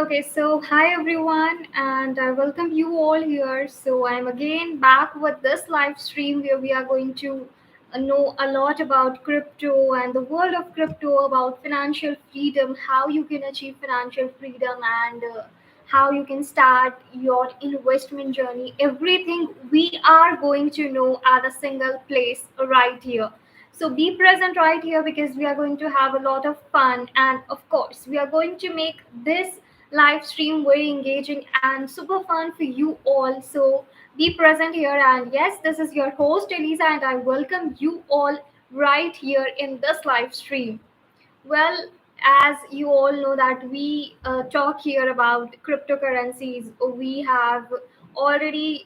Okay, so hi everyone, and I welcome you all here. So I'm again back with this live stream where we are going to know a lot about crypto and the world of crypto, about financial freedom, how you can achieve financial freedom, and how you can start your investment journey. Everything we are going to know at a single place right here. So be present right here because we are going to have a lot of fun, and of course, we are going to make this live stream very engaging and super fun for you all. So be present here. And yes, this is your host Elisa, and I welcome you all right here in this live stream. Well, as you all know that we talk here about cryptocurrencies, we have already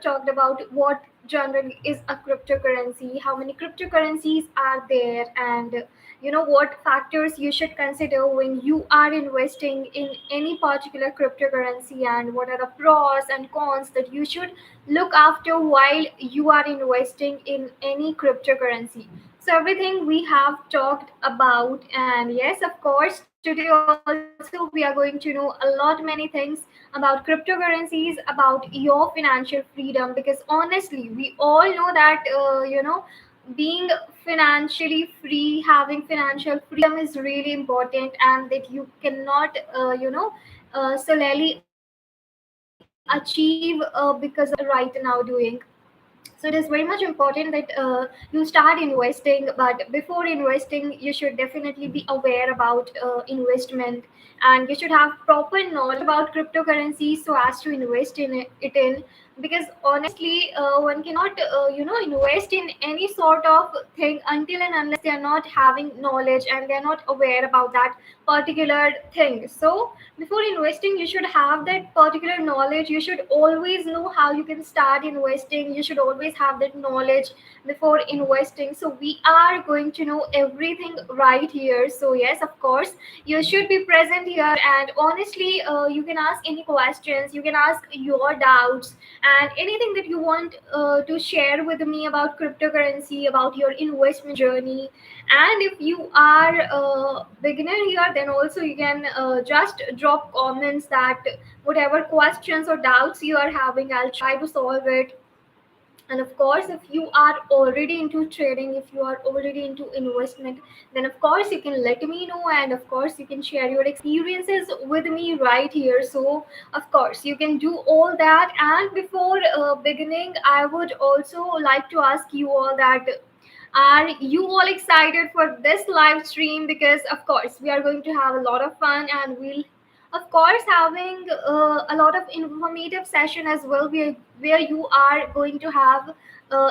talked about what generally is a cryptocurrency, how many cryptocurrencies are there, and what factors you should consider when you are investing in any particular cryptocurrency, and what are the pros and cons that you should look after while you are investing in any cryptocurrency. So everything we have talked about, and yes, of course, today also we are going to know a lot many things about cryptocurrencies, about your financial freedom. Because honestly, we all know that being financially free, having financial freedom is really important, and that you cannot solely achieve because of right now doing. So it is very much important that you start investing, but before investing you should definitely be aware about investment, and you should have proper knowledge about cryptocurrency so as to invest it in. Because honestly, one cannot invest in any sort of thing until and unless they are not having knowledge and they are not aware about that particular thing. So before investing you should have that particular knowledge. You should always know how you can start investing. You should always have that knowledge before investing. So we are going to know everything right here. So yes, of course, you should be present here, and honestly, you can ask any questions, you can ask your doubts, and anything that you want to share with me about cryptocurrency, about your investment journey. And if you are a beginner here, then also you can just drop comments that whatever questions or doubts you are having, I'll try to solve it. And of course, if you are already into trading, if you are already into investment, then of course you can let me know, and of course you can share your experiences with me right here. So of course you can do all that. And before beginning, I would also like to ask you all that, are you all excited for this live stream? Because of course we are going to have a lot of fun, and we'll of course having a lot of informative session as well, where you are going to have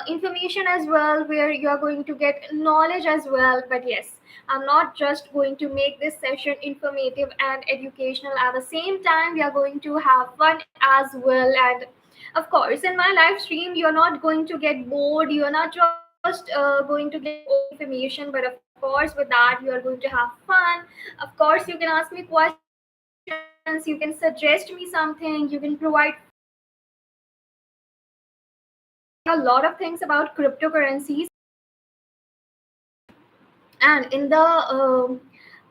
information as well, where you are going to get knowledge as well. But yes, I'm not just going to make this session informative and educational. At the same time, we are going to have fun as well. And of course, in my live stream you're not going to get bored, you're not just going to get all the information, but of course with that you are going to have fun. Of course, you can ask me questions, you can suggest me something, you can provide feedback, you can a lot of things about cryptocurrencies. And in the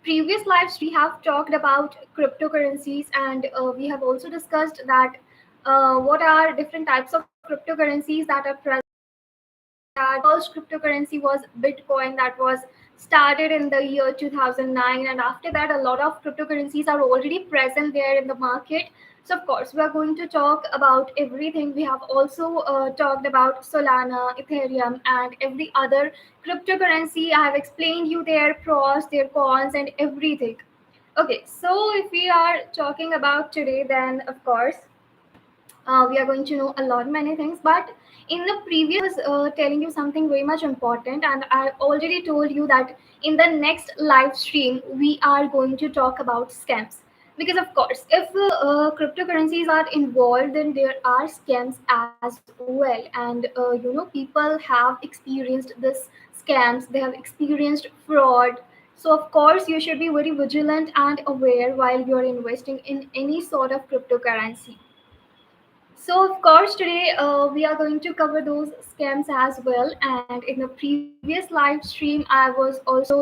previous live stream, we have talked about cryptocurrencies, and we have also discussed that what are different types of cryptocurrencies that are present. That first cryptocurrency was Bitcoin, that was started in the year 2009, and after that a lot of cryptocurrencies are already present there in the market. So of course we are going to talk about everything. We have also talked about Solana, Ethereum, and every other cryptocurrency. I have explained you their pros, their cons, and everything. Okay, so if we are talking about today, then of course we are going to know a lot many things. But in the previous telling you something very much important, and I already told you that in the next live stream we are going to talk about scams. Because of course, if cryptocurrencies are involved, then there are scams as well. And people have experienced this scams, they have experienced fraud. So of course you should be very vigilant and aware while you are investing in any sort of cryptocurrency. So, of course, today we are going to cover those scams as well. And in the previous live stream, I was also,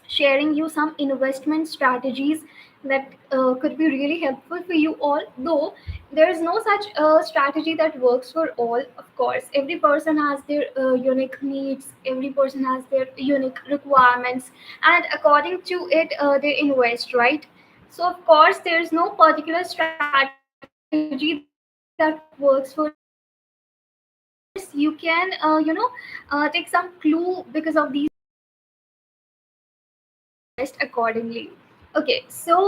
sharing you some investment strategies that could be really helpful for you all. Though there is no such strategy that works for all, of course. Every person has their unique needs, every person has their unique requirements, and according to it, they invest, right? So, of course, there is no particular strategy that works for everyone, but of course, you can, take some clue because of these strategies and invest accordingly. Okay, so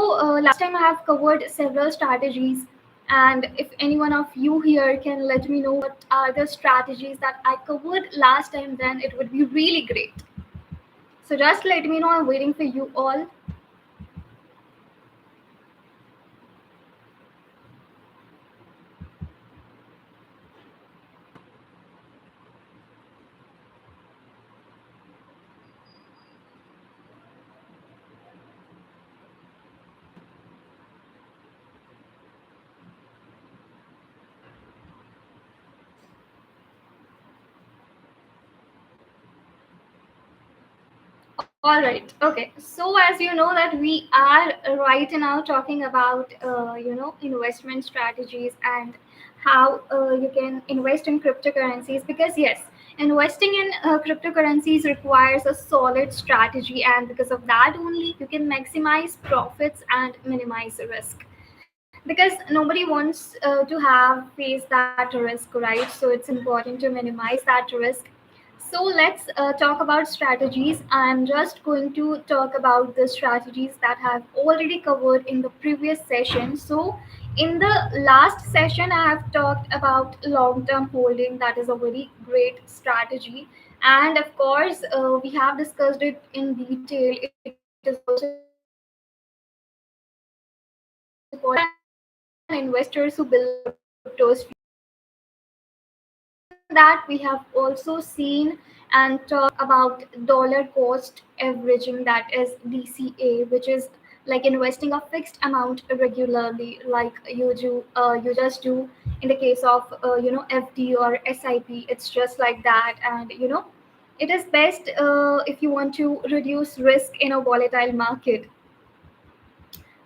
last time I have covered several strategies, and if any one of you here can let me know what are the strategies that I covered last time, then it would be really great. So just let me know. I'm waiting for you all. All right. Okay. So as you know that we are right now talking about investment strategies and how you can invest in cryptocurrencies, because yes, investing in cryptocurrencies requires a solid strategy, and because of that only you can maximize profits and minimize risk, because nobody wants to have face that risk, right? So it's important to minimize that risk. So let's talk about strategies. I'm just going to talk about the strategies that I've already covered in the previous session. So in the last session, I have talked about long-term holding. That is a very great strategy, and of course, we have discussed it in detail. It is also called investors who build cryptos future. So investors who build cryptos future. Apart from that, we have also seen and talked about dollar cost averaging, that is DCA, which is like investing a fixed amount regularly, like you just do in the case of FD or SIP. It's just like that, and it is best if you want to reduce risk in a volatile market.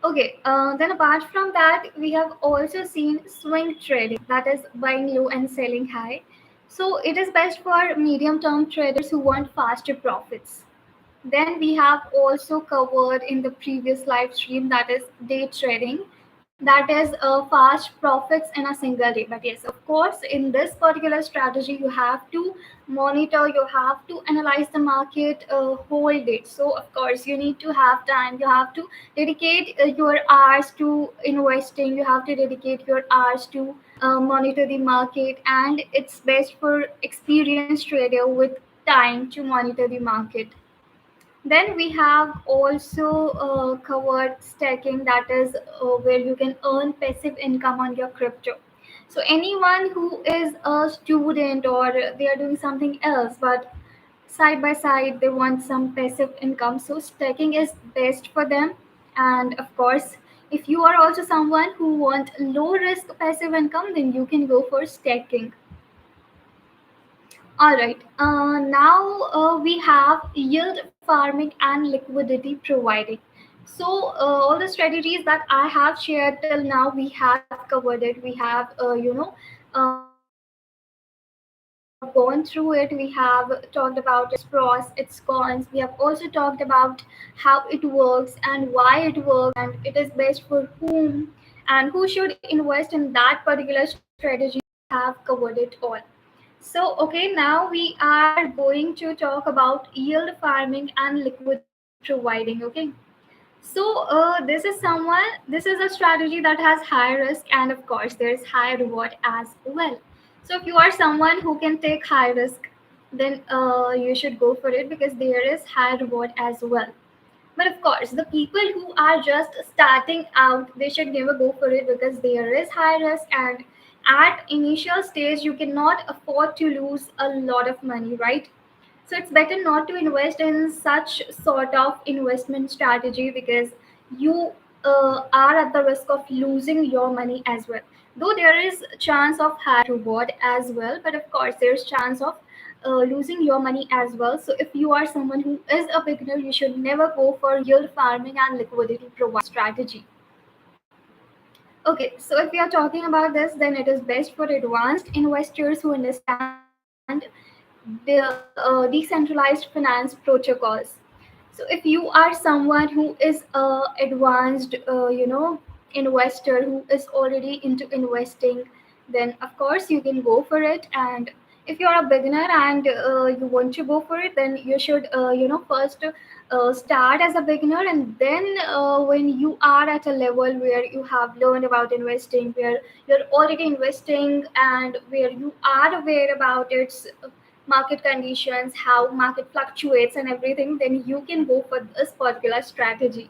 Okay, then apart from that, we have also seen swing trading, that is buying low and selling high. So it is best for medium term traders who want faster profits. Then we have also covered in the previous live stream, that is day trading, that is fast profits in a single day. But yes, of course, in this particular strategy, you have to monitor, you have to analyze the market whole day. So of course, you need to have time. You have to dedicate your hours to investing. You have to dedicate your hours to monitor the market, and it's best for experienced trader with time to monitor the market. Then we have also covered staking, that is where you can earn passive income on your crypto. So anyone who is a student or they are doing something else, but side by side they want some passive income, so staking is best for them. And of course, if you are also someone who want low risk passive income, then you can go for staking. All right. Now we have yield farming and liquidity providing. So all the strategies that I have shared till now, we have covered it. We have gone through it. We have talked about its pros, its cons. We have also talked about how it works and why it works, and it is best for whom and who should invest in that particular strategy. We have covered it all. So, okay, now we are going to talk about yield farming and liquidity providing. Okay. So, this is a strategy that has high risk, and of course, there is high reward as well. So, if you are someone who can take high risk, then you should go for it because there is high reward as well. But of course, the people who are just starting out, they should never go for it because there is high risk, and at initial stage you cannot afford to lose a lot of money, right? So it's better not to invest in such sort of investment strategy because you are at the risk of losing your money as well. Though there is chance of high reward as well, but of course there's chance of losing your money as well. So if you are someone who is a beginner, you should never go for yield farming and liquidity provide strategy. Okay, so if we are talking about this, then it is best for advanced investors who understand the decentralized finance protocols. So if you are someone who is a advanced, investor who is already into investing, then of course you can go for it. And if you are a beginner and you want to go for it, then you should, first start as a beginner, and then when you are at a level where you have learned about investing, where you're already investing and where you are aware about its market conditions, how market fluctuates and everything, then you can go for this particular strategy.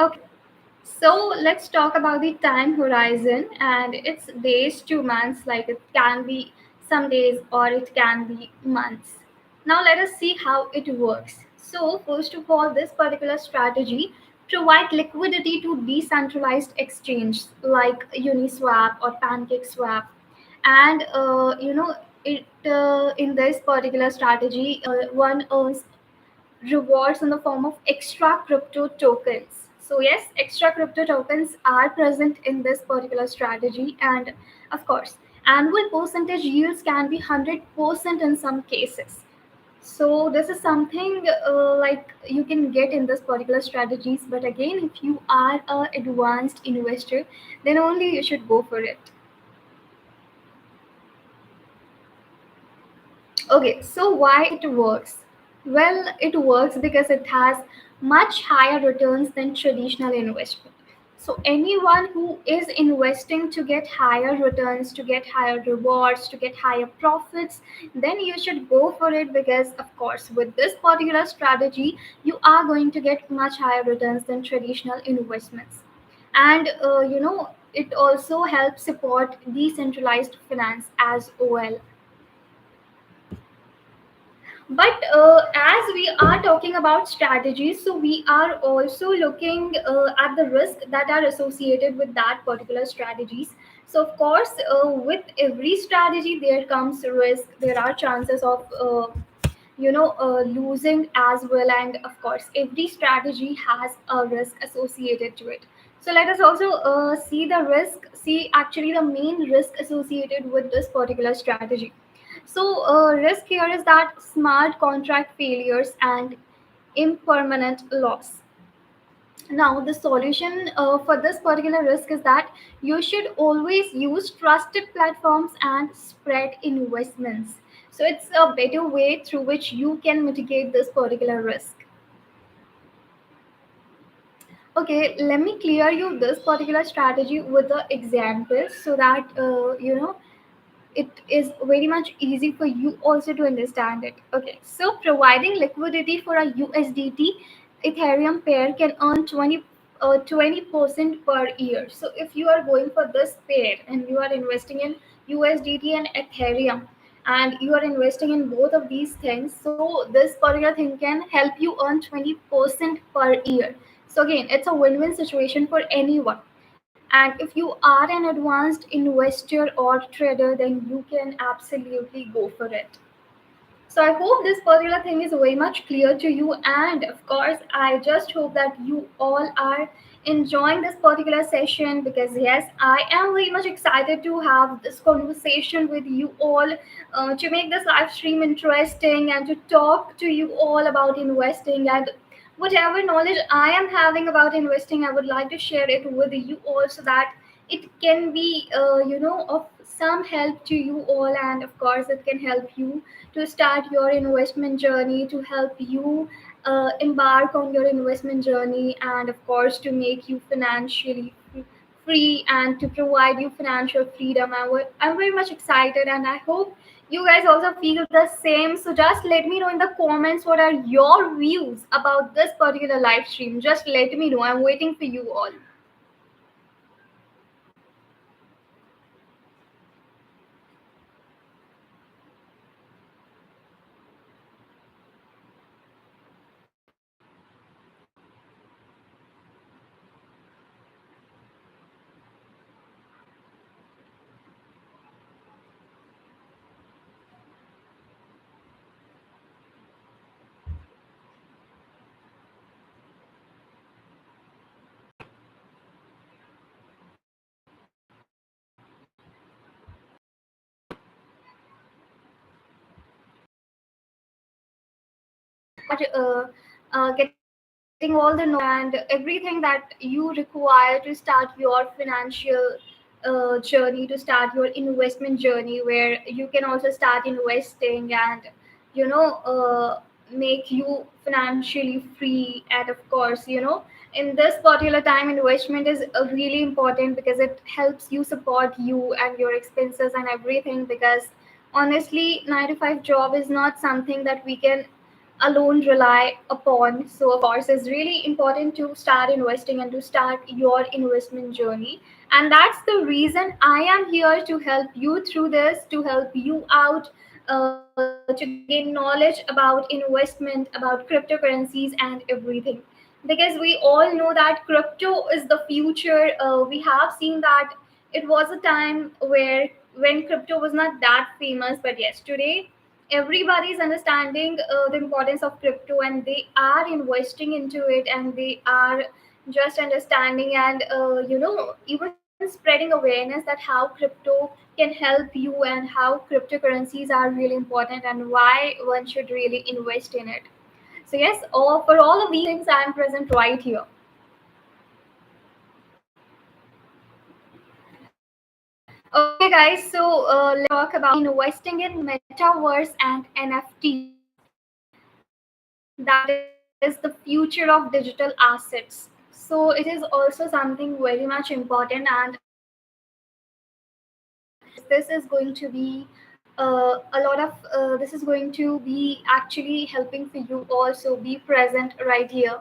Okay, so let's talk about the time horizon, and it's days to months, like it can be some days or it can be months. Now let us see how it works. So first of all, this particular strategy provide liquidity to decentralized exchanges like Uniswap or PancakeSwap, and it in this particular strategy, one earns rewards in the form of extra crypto tokens. So yes, extra crypto tokens are present in this particular strategy, and of course, annual percentage yields can be 100% in some cases. So this is something like you can get in this particular strategies. But again, if you are a advanced investor, then only you should go for it. Okay, so why it works? Well, it works because it has much higher returns than traditional investment. So anyone who is investing to get higher returns, to get higher rewards, to get higher profits, then you should go for it, because of course with this particular strategy you are going to get much higher returns than traditional investments. And it also helps support decentralized finance as well. But as we are talking about strategies, so we are also looking at the risk that are associated with that particular strategies. So of course, with every strategy there comes risk. There are chances of losing as well, and of course every strategy has a risk associated to it. So let us also see actually the main risk associated with this particular strategy. So risk here is that smart contract failures and impermanent loss. Now the solution for this particular risk is that you should always use trusted platforms and spread investments. So it's a better way through which you can mitigate this particular risk. Okay, let me clear you this particular strategy with the examples, so that it is very much easy for you also to understand it. Okay, so providing liquidity for a USDT Ethereum pair can earn 20% per year. So if you are going for this pair and you are investing in USDT and Ethereum, and you are investing in both of these things, so this particular thing can help you earn 20% per year. So again, it's a win-win situation for anyone. And if you are an advanced investor or trader, then you can absolutely go for it. So I hope this particular thing is very much clear to you. And of course, I just hope that you all are enjoying this particular session, because yes, I am very much excited to have this conversation with you all, to make this live stream interesting and to talk to you all about investing. And whatever knowledge I am having about investing, I would like to share it with you all, so that it can be, of some help to you all. And of course, it can help you to start your investment journey, to help you embark on your investment journey, and of course to make you financially free and to provide you financial freedom. I'm very much excited, and I hope you guys also feel the same. So just let me know in the comments what are your views about this particular live stream. Just let me know. I'm waiting for you all. getting all the knowledge and everything that you require to start your financial journey, to start your investment journey, where you can also start investing and you know make you financially free. And of course, in this particular time, investment is really important because it helps you support you and your expenses and everything. Because honestly, 9 to 5 job is not something that we can alone rely upon. So of course it's really important to start investing and to start your investment journey. And that's the reason I am here to help you through this, to help you out, to gain knowledge about investment, about cryptocurrencies and everything. Because we all know that crypto is the future. We have seen that it was a time where when crypto was not that famous, but yes, today everybody is understanding the importance of crypto, and they are investing into it, and they are just understanding and even spreading awareness that how crypto can help you and how cryptocurrencies are really important and why one should really invest in it. So yes, for all of these things, I am present right here. Okay, guys. So let's talk about investing in metaverse and NFTs. That is the future of digital assets. So it is also something very much important, and this is going to be a lot of this is going to be actually helping for you also be present right here.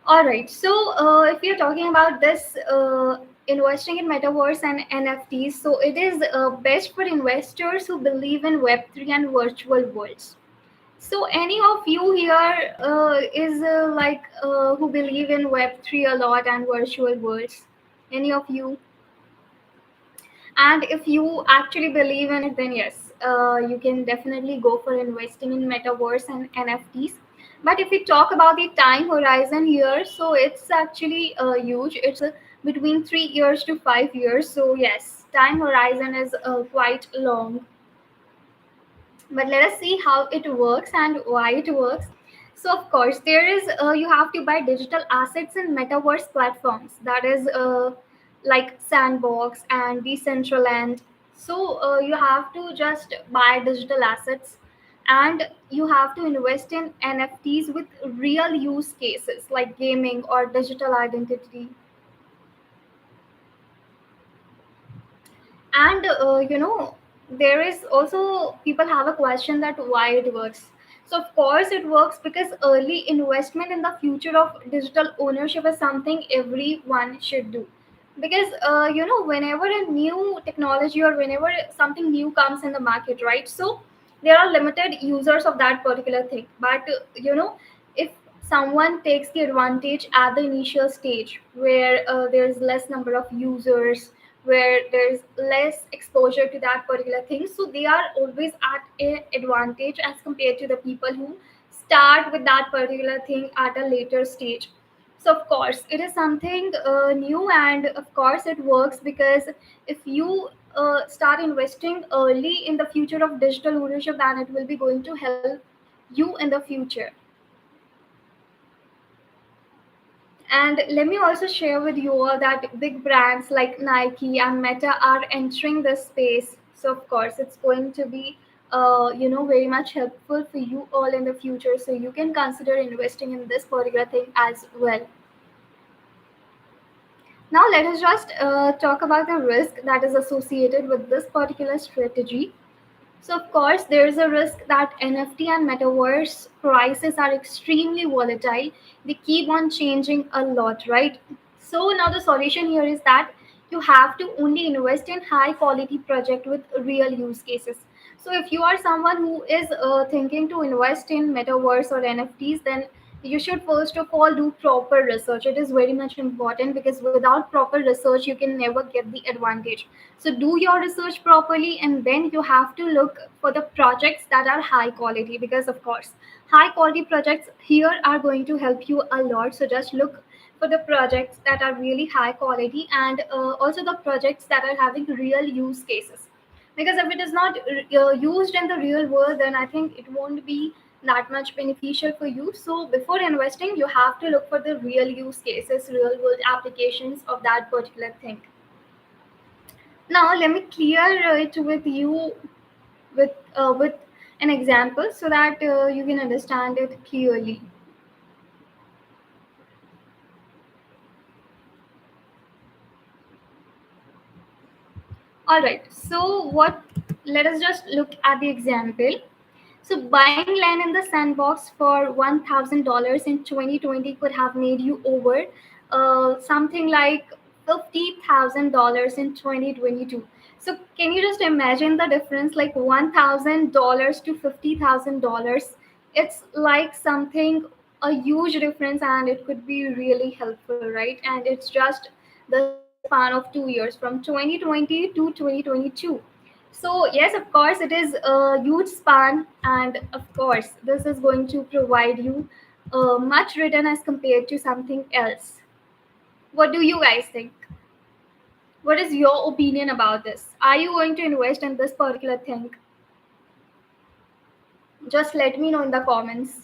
All right. So, if you're talking about this investing in metaverse and NFTs, so it is best for investors who believe in Web3 and virtual worlds. So, any of you here is who believe in Web3 a lot and virtual worlds? Any of you? And if you actually believe in it, then yes, you can definitely go for investing in metaverse and NFTs. But if we talk about the time horizon here, so it's actually huge. It's between 3 years to 5 years. So yes, time horizon is quite long. But let us see how it works and why it works. So of course there is you have to buy digital assets in metaverse platforms, that is like Sandbox and Decentraland. So you have to just buy digital assets, and you have to invest in NFTs with real use cases like gaming or digital identity. And there is also people have a question that why it works. So of course it works because early investment in the future of digital ownership is something everyone should do. Because whenever a new technology or whenever something new comes in the market, right? So there are limited users of that particular thing. But if someone takes the advantage at the initial stage where there's less number of users, where there's less exposure to that particular thing, so they are always at an advantage as compared to the people who start with that particular thing at a later stage. So of course it is something new, and of course it works because if you start investing early in the future of digital ownership, then it will be going to help you in the future. And let me also share with you all that big brands like Nike and Meta are entering this space. So of course, it's going to be, very much helpful for you all in the future. So you can consider investing in this particular thing as well. Now let us just talk about the risk that is associated with this particular strategy. So, of course, there is a risk that NFT and metaverse prices are extremely volatile. They keep on changing a lot, right? So, now the solution here is that you have to only invest in high quality project with real use cases. So, if you are someone who is thinking to invest in metaverse or NFTs, then you should first of all do proper research. It is very much important because without proper research, you can never get the advantage. So do your research properly, and then you have to look for the projects that are high quality, because of course high quality projects here are going to help you a lot. So just look for the projects that are really high quality, and also the projects that are having real use cases. Because if it is not used in the real world, then I think it won't be that much beneficial for you. So before investing, you have to look for the real use cases, real world applications of that particular thing. Now let me clear it with you with an example so that you can understand it clearly. All right. So what? Let us just look at the example. So buying land in the sandbox for $1,000 in 2020 could have made you over something like $50,000 in 2022. So can you just imagine the difference, like $1,000 to $50,000? It's like something a huge difference, and it could be really helpful, right? And it's just the span of 2 years, from 2020 to 2022. So yes, of course, it is a huge span, and of course, this is going to provide you much return as compared to something else. What do you guys think? What is your opinion about this? Are you going to invest in this particular thing? Just let me know in the comments.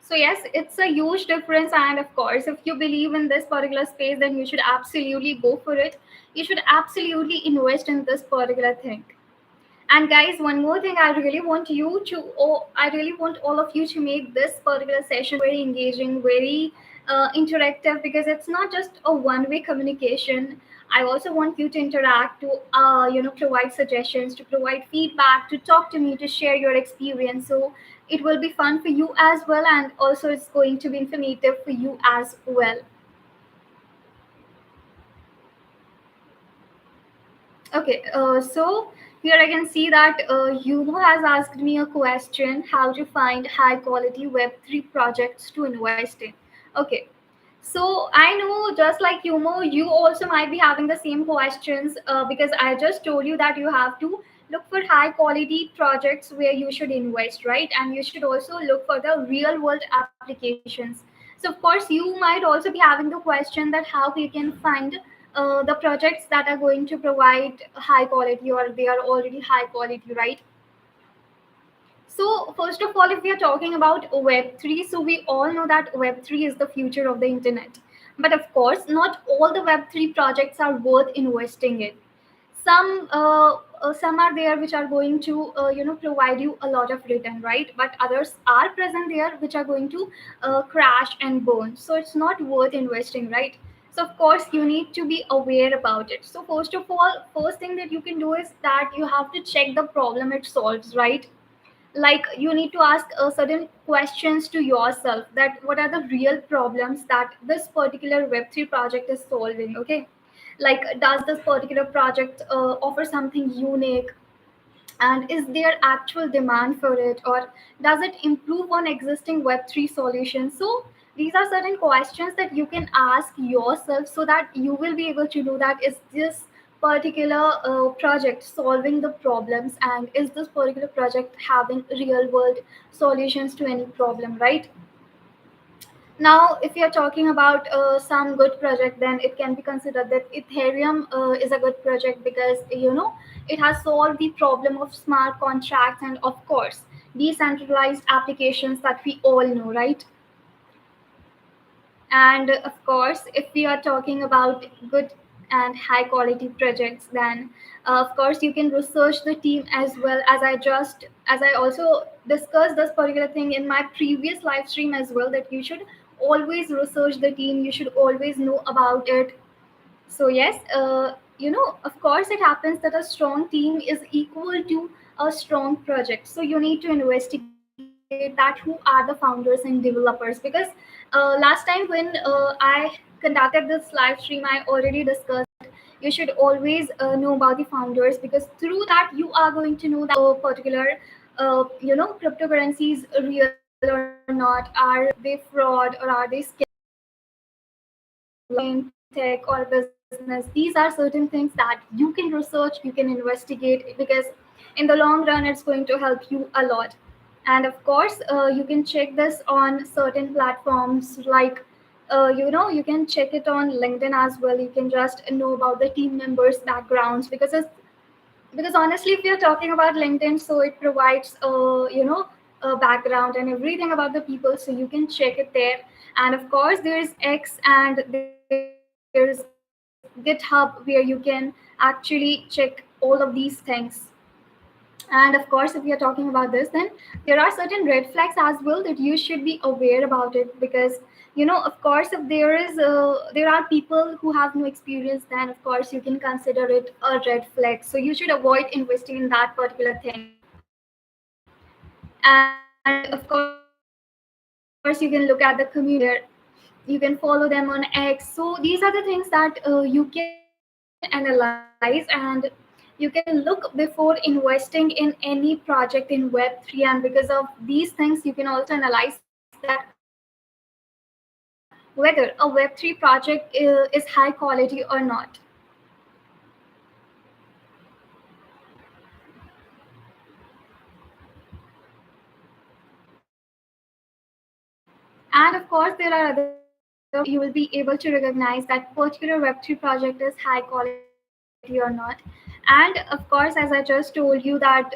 So yes, it's a huge difference, and of course, if you believe in this particular space, then you should absolutely go for it. You should absolutely invest in this particular thing. And guys, one more thing, I really want all of you to make this particular session very engaging, very interactive, because it's not just a one-way communication. I also want you to interact, to provide suggestions, to provide feedback, to talk to me, to share your experience. So it will be fun for you as well, and also it's going to be informative for you as well. Okay, so here I can see that Yumo has asked me a question, how to find high quality Web3 projects to invest in. Okay, so I know just like Yumo, you also might be having the same questions because I just told you that you have to look for high quality projects where you should invest, right? And you should also look for the real world applications. So of course, you might also be having the question that how we can find the projects that are going to provide high quality, or they are already high quality, right? So first of all, if we are talking about Web3, so we all know that Web3 is the future of the internet. But of course, not all the Web3 projects are worth investing in. Some are there which are going to provide you a lot of return, right? But others are present there which are going to crash and burn. So it's not worth investing, right? So of course you need to be aware about it. So first of all, first thing that you can do is that you have to check the problem it solves, right? Like you need to ask certain questions to yourself, that what are the real problems that this particular Web3 project is solving. Okay, like does this particular project offer something unique, and is there actual demand for it, or does it improve on existing Web3 solutions? So these are certain questions that you can ask yourself, so that you will be able to know that is this particular project solving the problems, and is this particular project having real world solutions to any problem, right? Now, if you're talking about some good project, then it can be considered that Ethereum is a good project, because it has solved the problem of smart contracts and, of course, decentralized applications that we all know, right? And of course, if we are talking about good and high quality projects, then of course you can research the team as well. As I also discussed this particular thing in my previous live stream as well, that you should always research the team, you should always know about it. So yes, of course, it happens that a strong team is equal to a strong project. So you need to investigate that who are the founders and developers, because last time when I conducted this live stream, I already discussed you should always know about the founders, because through that you are going to know that a particular cryptocurrency is real or not, are they fraud or are they in tech or business. These are certain things that you can research, you can investigate, because in the long run it's going to help you a lot. And of course, you can check this on certain platforms like you can check it on LinkedIn as well. You can just know about the team members backgrounds, because honestly, if you're talking about LinkedIn, so it provides a background and everything about the people, so you can check it there. And of course there's X and there's GitHub, where you can actually check all of these things. And of course, if we are talking about this, then there are certain red flags as well that you should be aware about it, because of course, if there are people who have no experience, then of course you can consider it a red flag, so you should avoid investing in that particular thing. And of course, you can look at the community there, you can follow them on X. So these are the things that you can analyze, and you can look before investing in any project in Web3. And because of these things, you can also analyze that whether a Web3 project is high quality or not. And of course, there are other ways that you will be able to recognize that particular Web3 project is high quality or not. And of course, as I just told you, that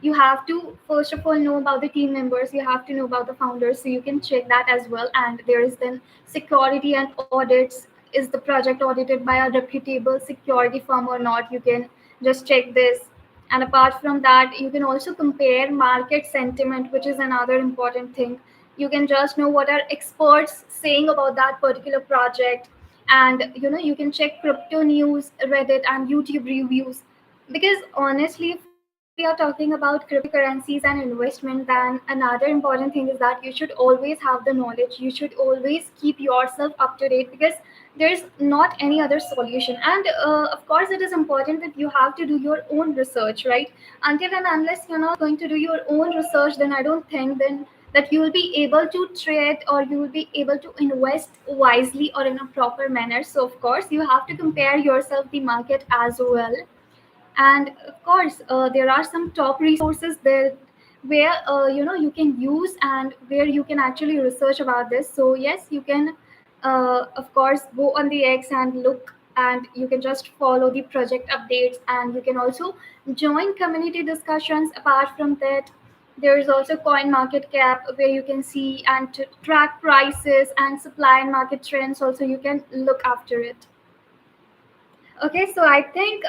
you have to first of all know about the team members, you have to know about the founders, so you can check that as well. And there is then security and audits. Is the project audited by a reputable security firm or not? You can just check this. And apart from that, you can also compare market sentiment, which is another important thing. You can just know what are experts saying about that particular project. And you can check crypto news, Reddit, and YouTube reviews. Because honestly, if we are talking about cryptocurrencies and investment, then another important thing is that you should always have the knowledge, you should always keep yourself up to date, because there's not any other solution. And of course, it is important that you have to do your own research, right? Until and unless you're not going to do your own research, then I don't think then that you will be able to trade, or you will be able to invest wisely or in a proper manner. So of course you have to compare yourself the market as well. And of course, there are some top resources there where you can use, and where you can actually research about this. So yes, you can of course go on the X and look, and you can just follow the project updates, and you can also join community discussions. Apart from that, there is also Coin Market Cap, where you can see and track prices and supply and market trends. Also, you can look after it. Okay, so I think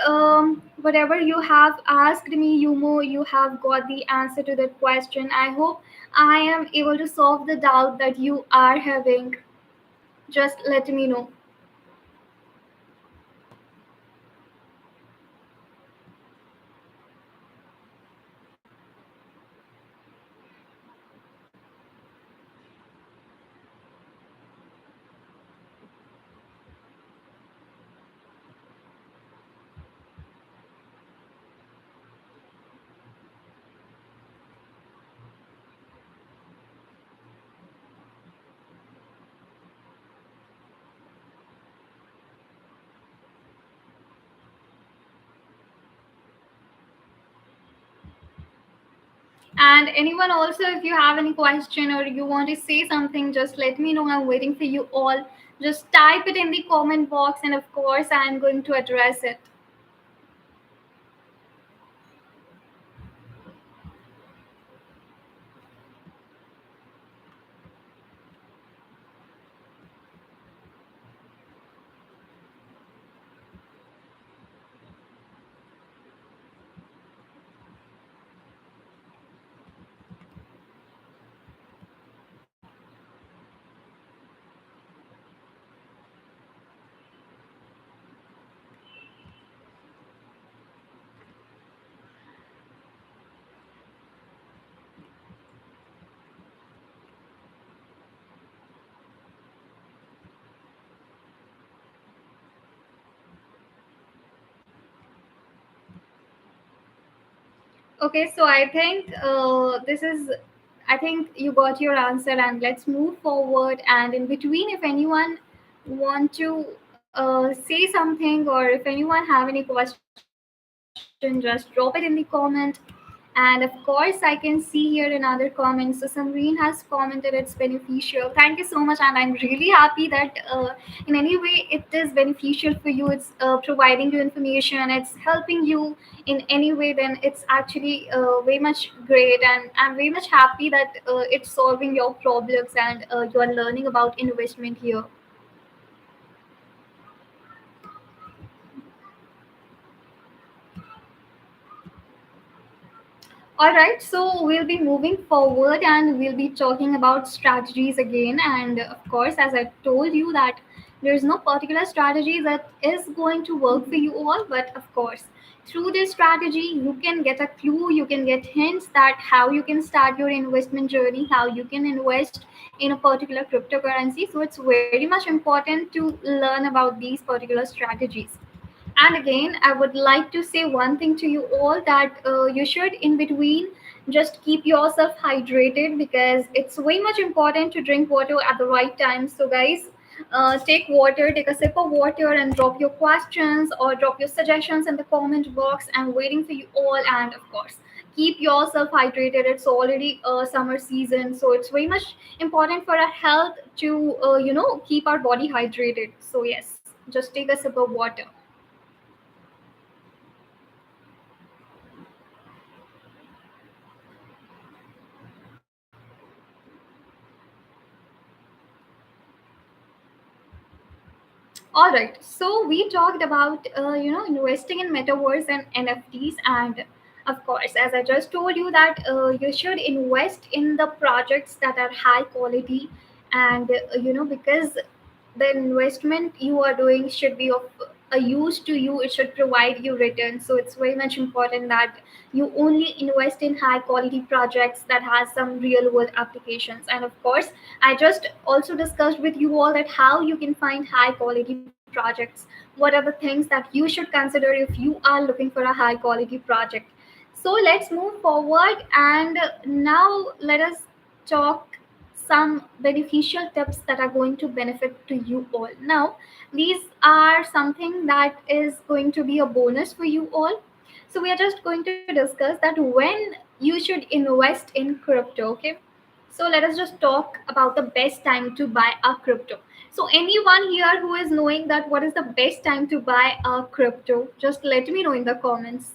whatever you have asked me, Yumo, you have got the answer to that question. I hope I am able to solve the doubt that you are having. Just let me know. And anyone also, if you have any question or you want to say something, just let me know. I'm waiting for you all. Just type it in the comment box, and of course, I'm going to address it. Okay, so I think this is. I think you got your answer, and let's move forward. And in between, if anyone want to say something, or if anyone have any question, just drop it in the comment. And of course, I can see here another comment. So Samreen has commented it's beneficial. Thank you so much, and I'm really happy that in any way it is beneficial for you. It's providing you information. It's helping you in any way. Then it's actually very much great, and I'm very much happy that it's solving your problems and you are learning about investment here. All right, so we'll be moving forward and we'll be talking about strategies again. And of course, as I told you, that there's no particular strategy that is going to work for you all, but of course, through this strategy, you can get a clue, you can get hints that how you can start your investment journey, how you can invest in a particular cryptocurrency. So it's very much important to learn about these particular strategies. And again, I would like to say one thing to you all, that you should, in between, just keep yourself hydrated, because it's way much important to drink water at the right time. So, guys, take water, take a sip of water, and drop your questions or drop your suggestions in the comment box. I'm waiting for you all. And of course, keep yourself hydrated. It's already summer season, so it's very much important for our health to, keep our body hydrated. So, yes, just take a sip of water. All right. So we talked about investing in metaverse and NFTs, and of course, as I just told you, that you should invest in the projects that are high quality, and because the investment you are doing should be of a use to you. It should provide you return. So it's very much important that you only invest in high quality projects that has some real world applications. And of course, I just also discussed with you all that how you can find high quality projects. What are the things that you should consider if you are looking for a high quality project? So let's move forward, and now let us talk some beneficial tips that are going to benefit to you all. Now, these are something that is going to be a bonus for you all. So we are just going to discuss that when you should invest in crypto. Okay, so let us just talk about the best time to buy a crypto. So anyone here who is knowing that what is the best time to buy a crypto, just let me know in the comments.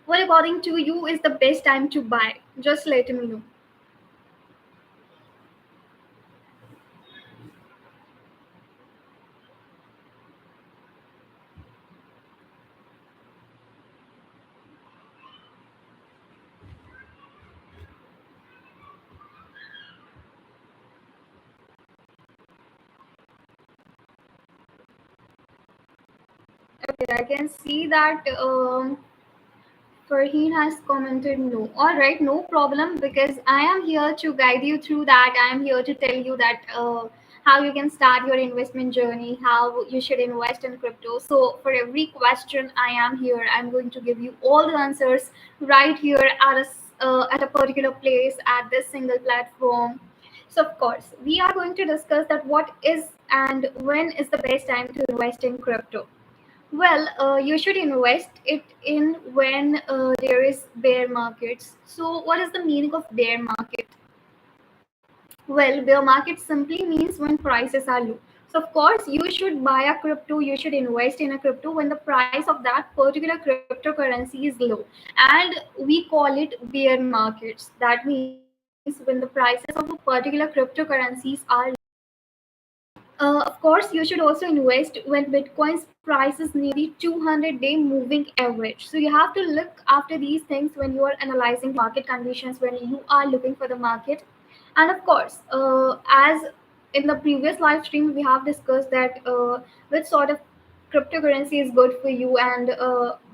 What according to you is the best time to buy? Just let me know. Okay, I can see that Farheen has commented no. All right, no problem, because I am here to guide you through that. I am here to tell you that how you can start your investment journey, how you should invest in crypto. So for every question, I am here. I'm going to give you all the answers right here at at a particular place at this single platform. So of course, we are going to discuss that what is and when is the best time to invest in crypto. Well, you should invest it in when there is bear markets. So, what is the meaning of bear market? Well, bear market simply means when prices are low. So, of course, you should buy a crypto, you should invest in a crypto when the price of that particular cryptocurrency is low. And we call it bear markets. That means when the prices of a particular cryptocurrencies are of course, you should also invest when Bitcoin's price is nearly 200-day moving average. So you have to look after these things when you are analyzing market conditions, when you are looking for the market. And of course, as in the previous live stream, we have discussed that which sort of cryptocurrency is good for you, and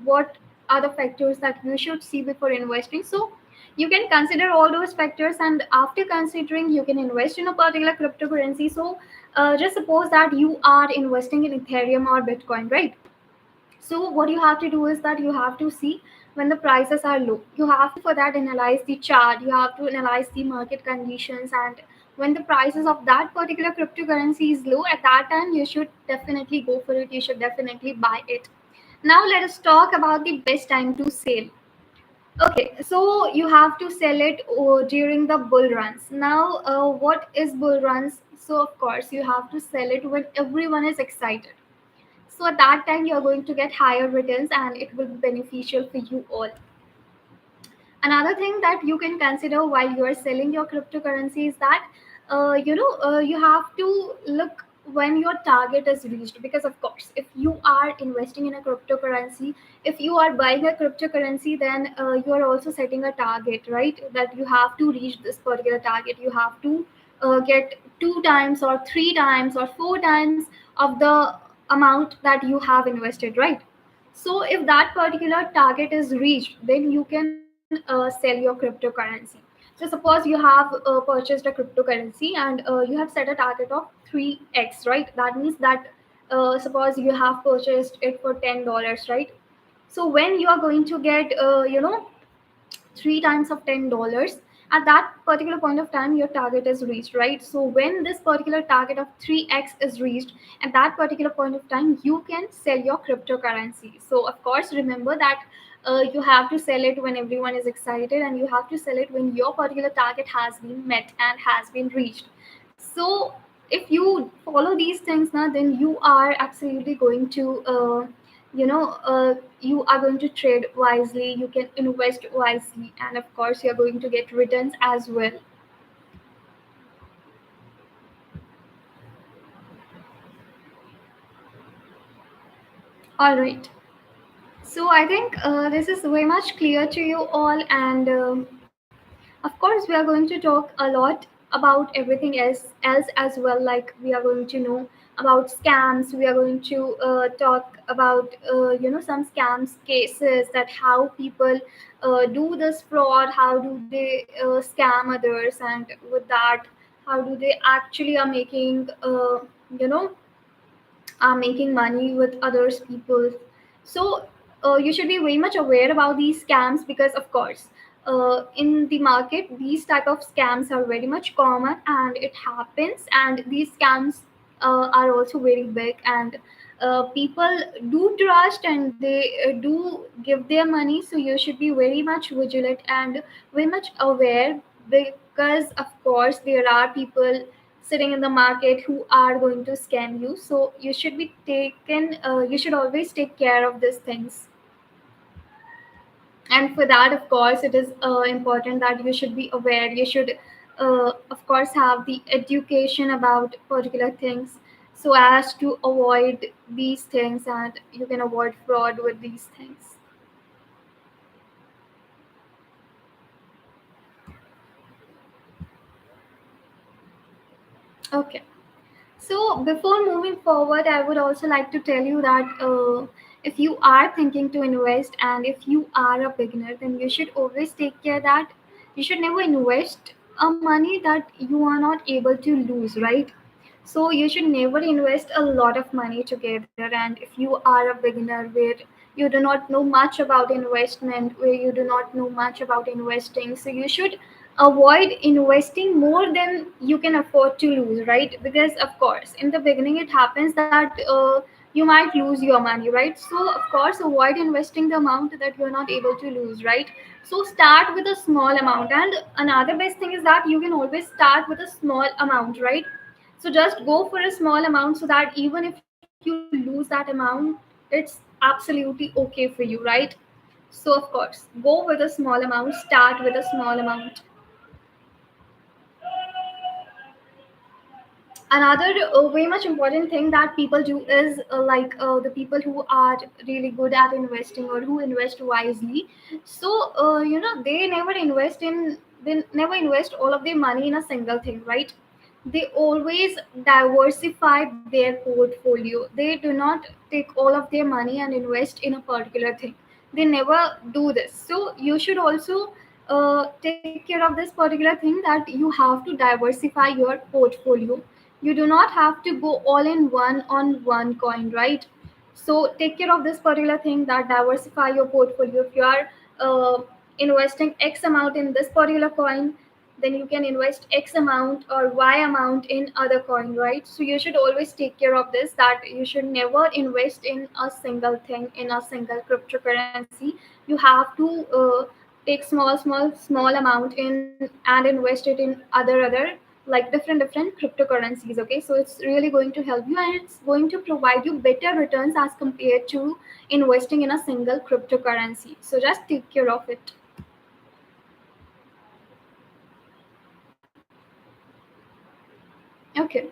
what are the factors that you should see before investing. So you can consider all those factors, and after considering, you can invest in a particular cryptocurrency. So just suppose that you are investing in Ethereum or Bitcoin, right? So what you have to do is that you have to see when the prices are low. You have to for that analyze the chart, you have to analyze the market conditions, and when the prices of that particular cryptocurrency is low, at that time you should definitely go for it, you should definitely buy it. Now let us talk about the best time to sell. Okay, so you have to sell it during the bull runs. Now, what is bull runs? So, of course, you have to sell it when everyone is excited. So, at that time, you're going to get higher returns and it will be beneficial for you all. Another thing that you can consider while you are selling your cryptocurrency is that you have to look when your target is reached, because of course if you are investing in a cryptocurrency, if you are buying a cryptocurrency, then you are also setting a target, right? That you have to reach this particular target, you have to get two times or three times or four times of the amount that you have invested, right? So if that particular target is reached, then you can sell your cryptocurrency. So suppose you have purchased a cryptocurrency and you have set a target of 3x, right? That means that suppose you have purchased it for $10, right? So when you are going to get three times of $10, at that particular point of time your target is reached, right? So when this particular target of 3x is reached, at that particular point of time you can sell your cryptocurrency. So of course remember that you have to sell it when everyone is excited, and you have to sell it when your particular target has been met and has been reached. So if you follow these things now, then you are absolutely going to you are going to trade wisely, you can invest wisely, and of course you're going to get returns as well. All right, so I think this is very much clear to you all, and of course we are going to talk a lot about everything else as well. Like we are going to know about scams, we are going to talk about some scams cases, that how people do this fraud, how do they scam others, and with that how do they actually are making you know are making money with others people. So you should be very much aware about these scams, because of course in the market these type of scams are very much common and it happens, and these scams are also very big, and people do trust and they do give their money. So you should be very much vigilant and very much aware, because of course there are people sitting in the market who are going to scam you. So you should be taken you should always take care of these things. And for that of course it is important that you should be aware, you should of course have the education about particular things, so as to avoid these things and you can avoid fraud with these things. Okay. So before moving forward, I would also like to tell you that if you are thinking to invest and if you are a beginner, then you should always take care that you should never invest a money that you are not able to lose, right? So you should never invest a lot of money together. And if you are a beginner where you do not know much about investment, where you do not know much about investing, so you should avoid investing more than you can afford to lose, right? Because of course in the beginning it happens that you might lose your money, right? So of course avoid investing the amount that you're not able to lose, right? So start with a small amount, and another best thing is that you can always start with a small amount, right? So just go for a small amount, so that even if you lose that amount, it's absolutely okay for you, right? So of course go with a small amount, start with a small amount. Another very much important thing that people do is the people who are really good at investing or who invest wisely. So they never invest all of their money in a single thing, right? They always diversify their portfolio. They do not take all of their money and invest in a particular thing. They never do this. So you should also take care of this particular thing, that you have to diversify your portfolio. You do not have to go all in one on one coin, right? So take care of this particular thing, that diversify your portfolio. If you are investing X amount in this particular coin, then you can invest X amount or Y amount in other coin, right? So you should always take care of this, that you should never invest in a single thing, in a single cryptocurrency. You have to take small amount in and invest it in other like different cryptocurrencies. Okay, so it's really going to help you, and it's going to provide you better returns as compared to investing in a single cryptocurrency. So just take care of it. Okay,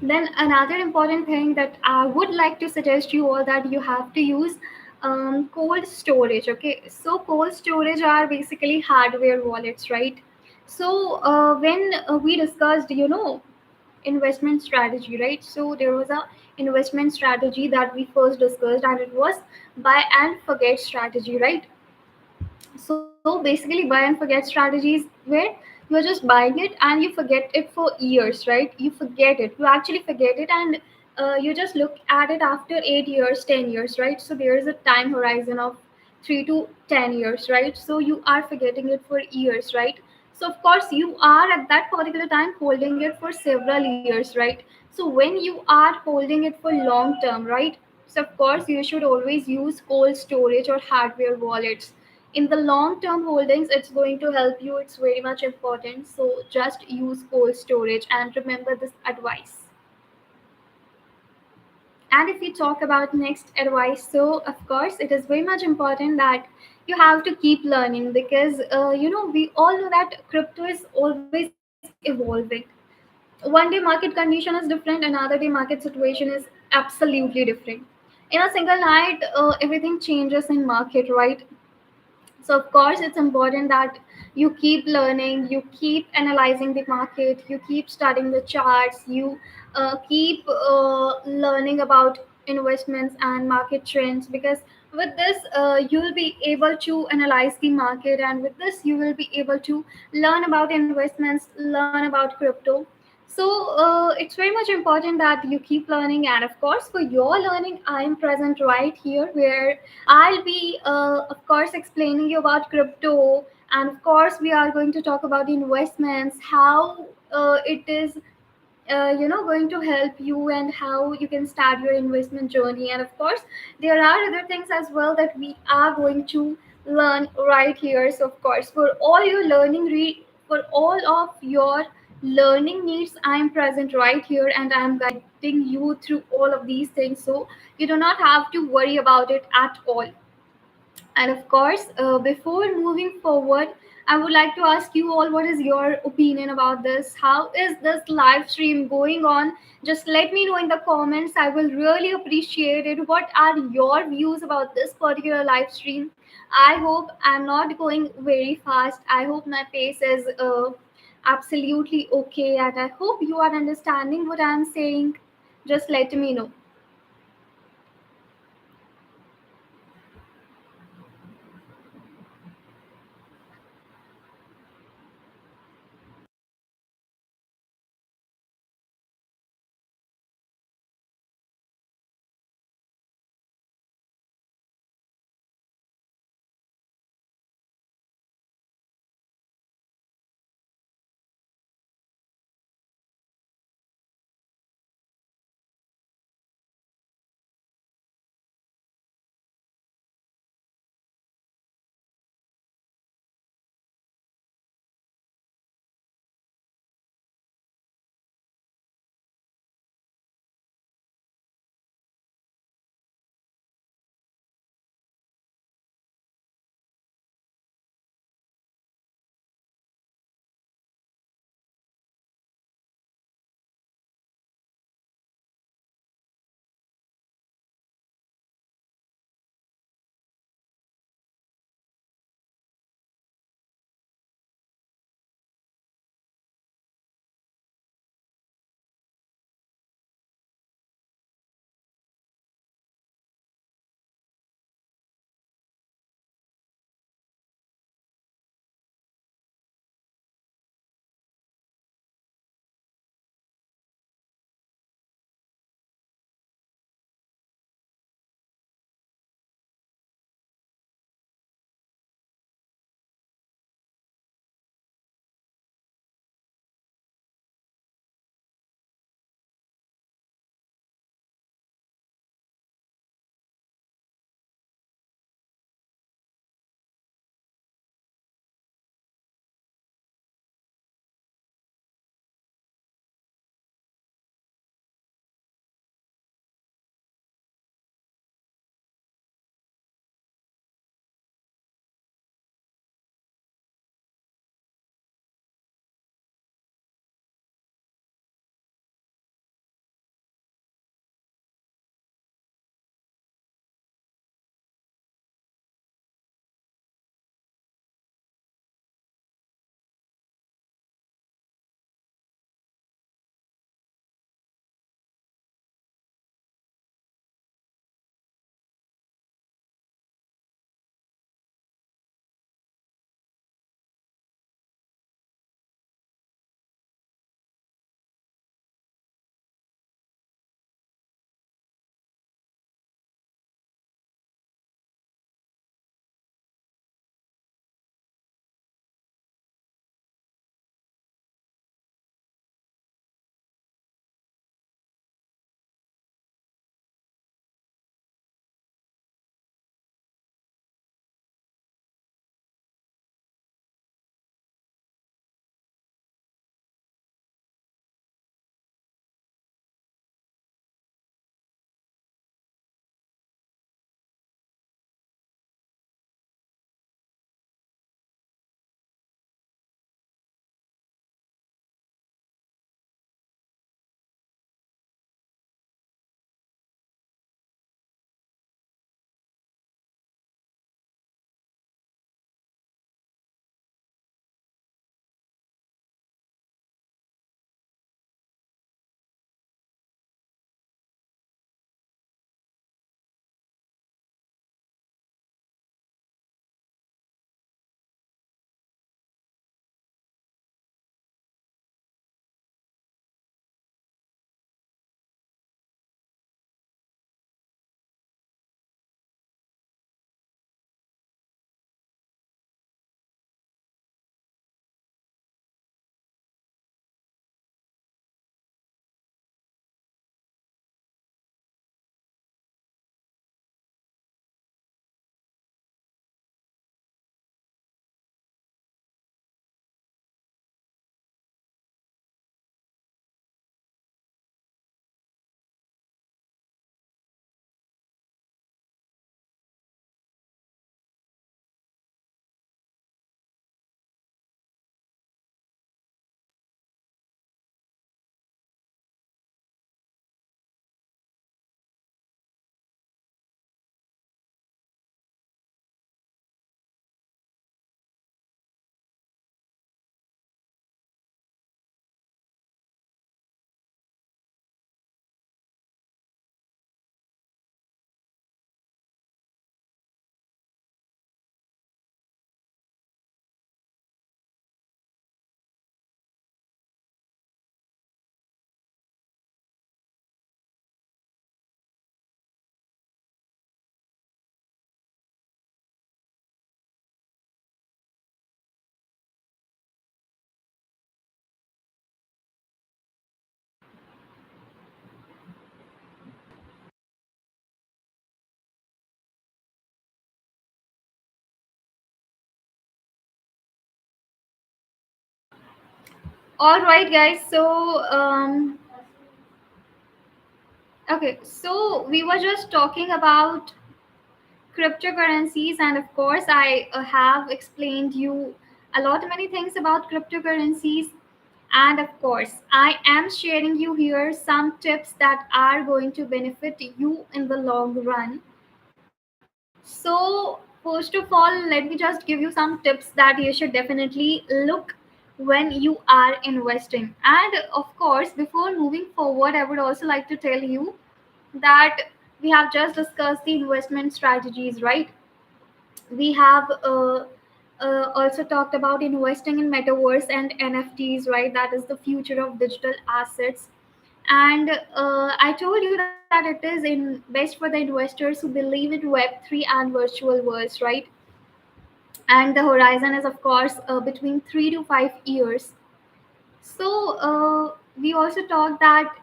then another important thing that I would like to suggest you all, that you have to use cold storage. Okay, so cold storage are basically hardware wallets, right? So when we discussed, investment strategy, right? So there was a investment strategy that we first discussed, and it was buy and forget strategy, right? So basically, buy and forget strategies where you're just buying it and you forget it for years, right? You forget it, you actually forget it, and you just look at it after 8 years, 10 years, right? So there is a time horizon of 3 to 10 years, right? So you are forgetting it for years, right? So of course you are at that particular time holding it for several years, right? So when you are holding it for long term, right? So of course you should always use cold storage or hardware wallets. In the long term holdings, it's going to help you, it's very much important. So just use cold storage and remember this advice. And if we talk about next advice, so of course it is very much important that you have to keep learning, because we all know that crypto is always evolving. One day market condition is different, another day market situation is absolutely different. In a single night, everything changes in market, right? So of course it's important that you keep learning, you keep analyzing the market, you keep studying the charts, you keep learning about investments and market trends, because with this you'll be able to analyze the market, and with this you will be able to learn about investments, learn about crypto. So it's very much important that you keep learning, and of course for your learning I am present right here, where I'll be, of course, explaining you about crypto, and of course, we are going to talk about investments, how it is, going to help you, and how you can start your investment journey. And of course, there are other things as well that we are going to learn right here. So, of course, for all of your learning needs, I am present right here, and I am guiding you through all of these things. So you do not have to worry about it at all. And of course, before moving forward, I would like to ask you all, what is your opinion about this? How is this live stream going on? Just let me know in the comments. I will really appreciate it. What are your views about this particular live stream? I hope I'm not going very fast. I hope my pace is absolutely okay. And I hope you are understanding what I'm saying. Just let me know. All right, guys. So we were just talking about cryptocurrencies, and of course, I have explained you a lot many things about cryptocurrencies. And of course, I am sharing you here some tips that are going to benefit you in the long run. So, first of all, let me just give you some tips that you should definitely look when you are investing. And of course, before moving forward, I would also like to tell you that we have just discussed the investment strategies, right? We have also talked about investing in metaverse and NFTs, right? That is the future of digital assets. And I told you that it is in best for the investors who believe in Web3 and virtual worlds, right? And the horizon is, of course, between 3 to 5 years. So we also talked that,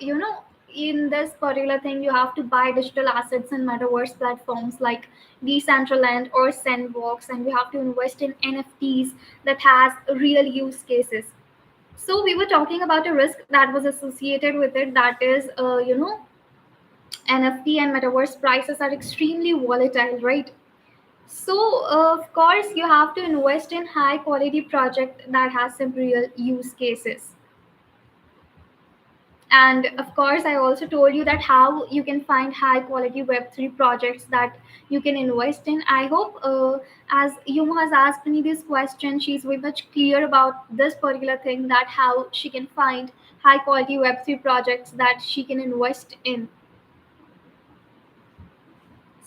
in this particular thing, you have to buy digital assets in metaverse platforms like Decentraland or Sandbox, and you have to invest in NFTs that has real use cases. So we were talking about a risk that was associated with it. That is, NFT and metaverse prices are extremely volatile, right? So of course, you have to invest in high quality project that has some real use cases. And of course, I also told you that how you can find high quality Web3 projects that you can invest in. I hope, as Yuma has asked me this question, she's very much clear about this particular thing, that how she can find high quality Web3 projects that she can invest in.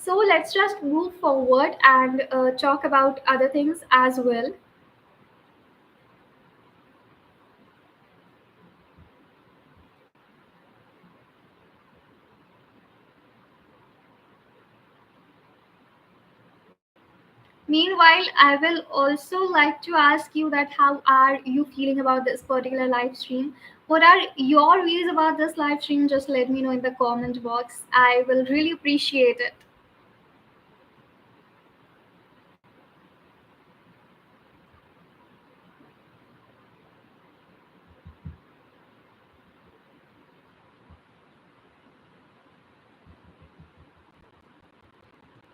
So let's just move forward and talk about other things as well. Meanwhile, I will also like to ask you that how are you feeling about this particular live stream? What are your views about this live stream? Just let me know in the comment box. I will really appreciate it.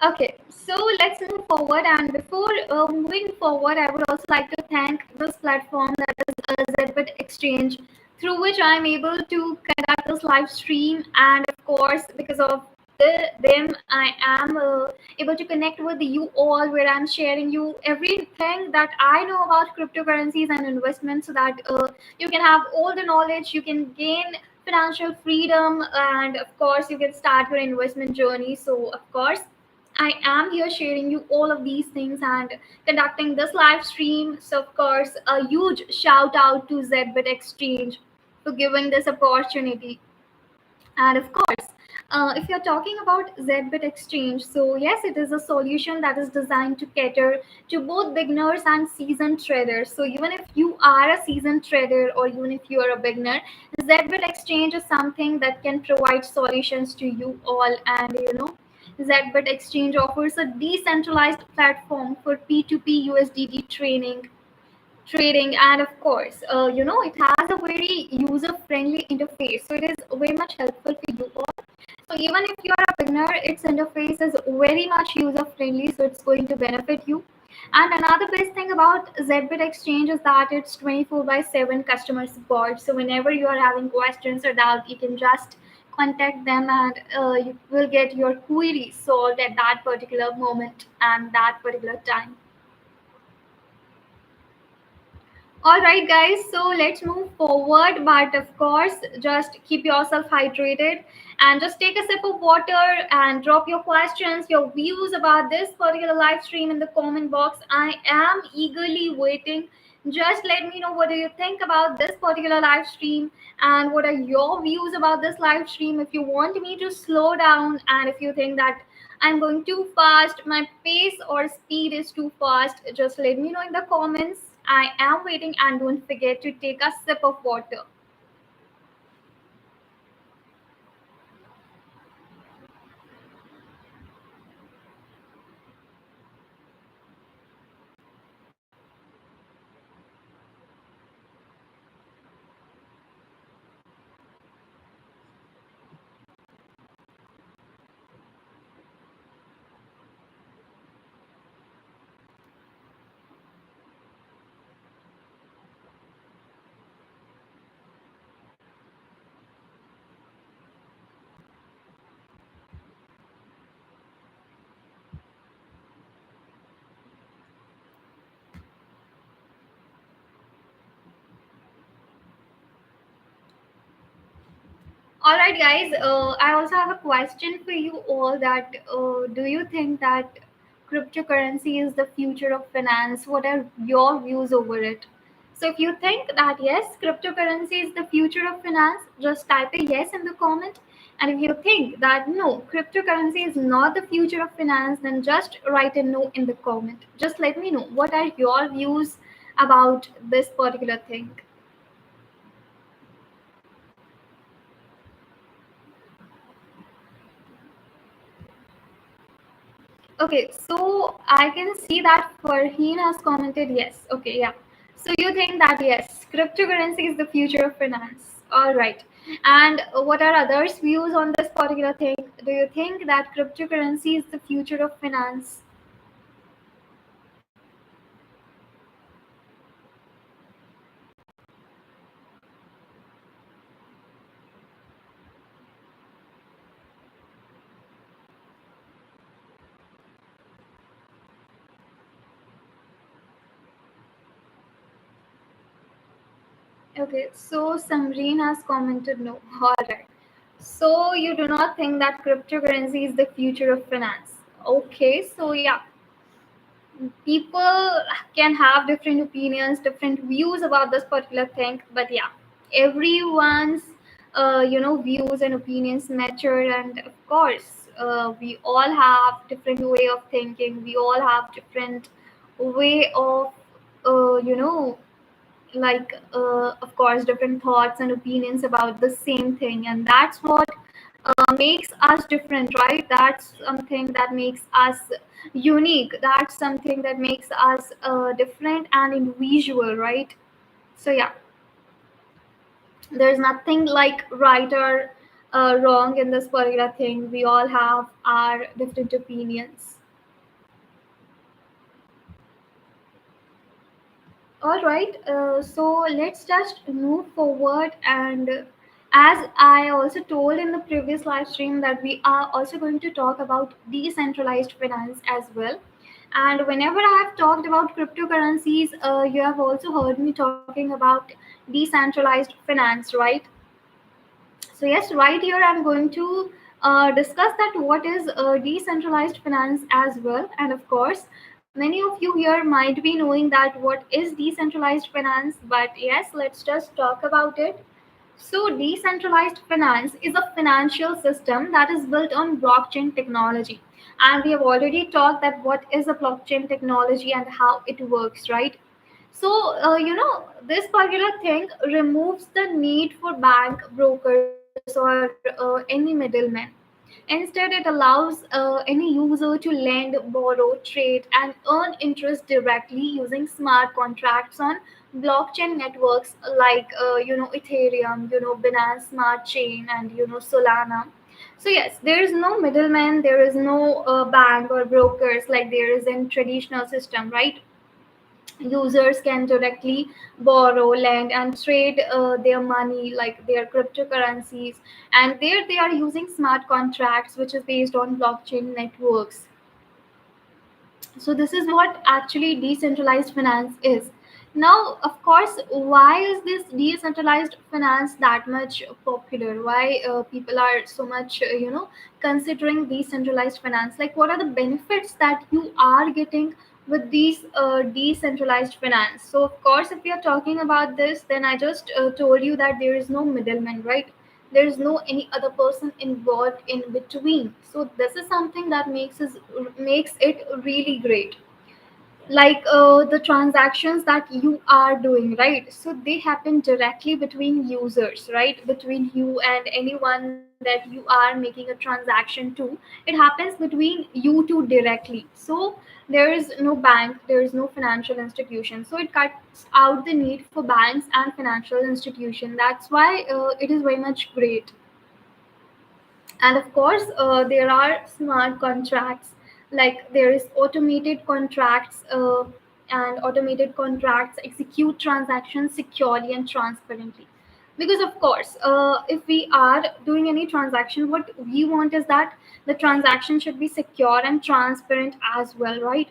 Okay, so let's move forward. And before moving forward, I would also like to thank this platform, that is Zbit Exchange, through which I'm able to conduct this live stream. And of course, because of them, I am able to connect with you all, where I'm sharing you everything that I know about cryptocurrencies and investments, so that you can have all the knowledge, you can gain financial freedom, and of course, you can start your investment journey. So, of course, I am here sharing you all of these things and conducting this live stream. So, of course, a huge shout out to Zbit Exchange for giving this opportunity. And of course, if you're talking about Zbit Exchange, so yes, it is a solution that is designed to cater to both beginners and seasoned traders. So even if you are a seasoned trader or even if you are a beginner, Zbit Exchange is something that can provide solutions to you all. And Zbit Exchange offers a decentralized platform for P2P USDT trading, and of course, it has a very user friendly interface, so it is very much helpful for you all. So even if you are a beginner, its interface is very much user friendly, so it's going to benefit you. And another best thing about Zbit Exchange is that it's 24 by 7 customer support. So whenever you are having questions or doubt, you can just contact them, and you will get your query solved at that particular moment and that particular time. All right, guys, so let's move forward. But of course, just keep yourself hydrated and just take a sip of water and drop your questions, your views about this particular live stream in the comment box. I am eagerly waiting. Just let me know what do you think about this particular live stream, and what are your views about this live stream. If you want me to slow down, and if you think that I'm going too fast, my pace or speed is too fast, just let me know in the comments. I am waiting, and don't forget to take a sip of water. All right, guys. I also have a question for you all. That do you think that cryptocurrency is the future of finance? What are your views over it? So, if you think that yes, cryptocurrency is the future of finance, just type a yes in the comment. And if you think that no, cryptocurrency is not the future of finance, then just write a no in the comment. Just let me know what are your views about this particular thing. Okay, so I can see that Farheen has commented yes. Okay, yeah. So you think that yes, cryptocurrency is the future of finance. All right. And what are others' views on this particular thing? Do you think that cryptocurrency is the future of finance? Okay, so Samreen has commented no. All right. So you do not think that cryptocurrency is the future of finance? Okay, so yeah, people can have different opinions, different views about this particular thing, but yeah, everyone's views and opinions matter, and of course, we all have different way of thinking. We all have different way of uh, you know of course, different thoughts and opinions about the same thing, and that's what makes us different, right? That's something that makes us unique. That's something that makes us different and individual, right? So yeah, there's nothing like right or wrong in this particular thing. We all have our different opinions. All right, so let's just move forward. And as I also told in the previous live stream, that we are also going to talk about decentralized finance as well. And whenever I have talked about cryptocurrencies, you have also heard me talking about decentralized finance, right? So yes, right here I'm going to discuss that what is decentralized finance as well. And of course, many of you here might be knowing that what is decentralized finance, but yes, let's just talk about it. So decentralized finance is a financial system that is built on blockchain technology. And we have already talked that what is a blockchain technology and how it works, right? So, this particular thing removes the need for bank brokers or any middlemen. Instead, it allows any user to lend, borrow, trade, and earn interest directly using smart contracts on blockchain networks like, Ethereum, Binance Smart Chain, and, Solana. So, yes, there is no middleman, there is no bank or brokers like there is in traditional system, right? Users can directly borrow, lend, and trade their money, like their cryptocurrencies. And there they are using smart contracts, which is based on blockchain networks. So this is what actually decentralized finance is. Now, of course, why is this decentralized finance that much popular? Why people are so much, considering decentralized finance? Like, what are the benefits that you are getting with these decentralized finance? So, of course, if we are talking about this, then I just told you that there is no middleman, right? There is no any other person involved in between. So this is something that makes it really great. Like the transactions that you are doing, right? So they happen directly between users, right? Between you and anyone that you are making a transaction to. It happens between you two directly. So there is no bank, there is no financial institution, so it cuts out the need for banks and financial institution. That's why it is very much great. And of course, there are smart contracts, like there is automated contracts, and automated contracts execute transactions securely and transparently. Because of course, if we are doing any transaction, what we want is that the transaction should be secure and transparent as well, right?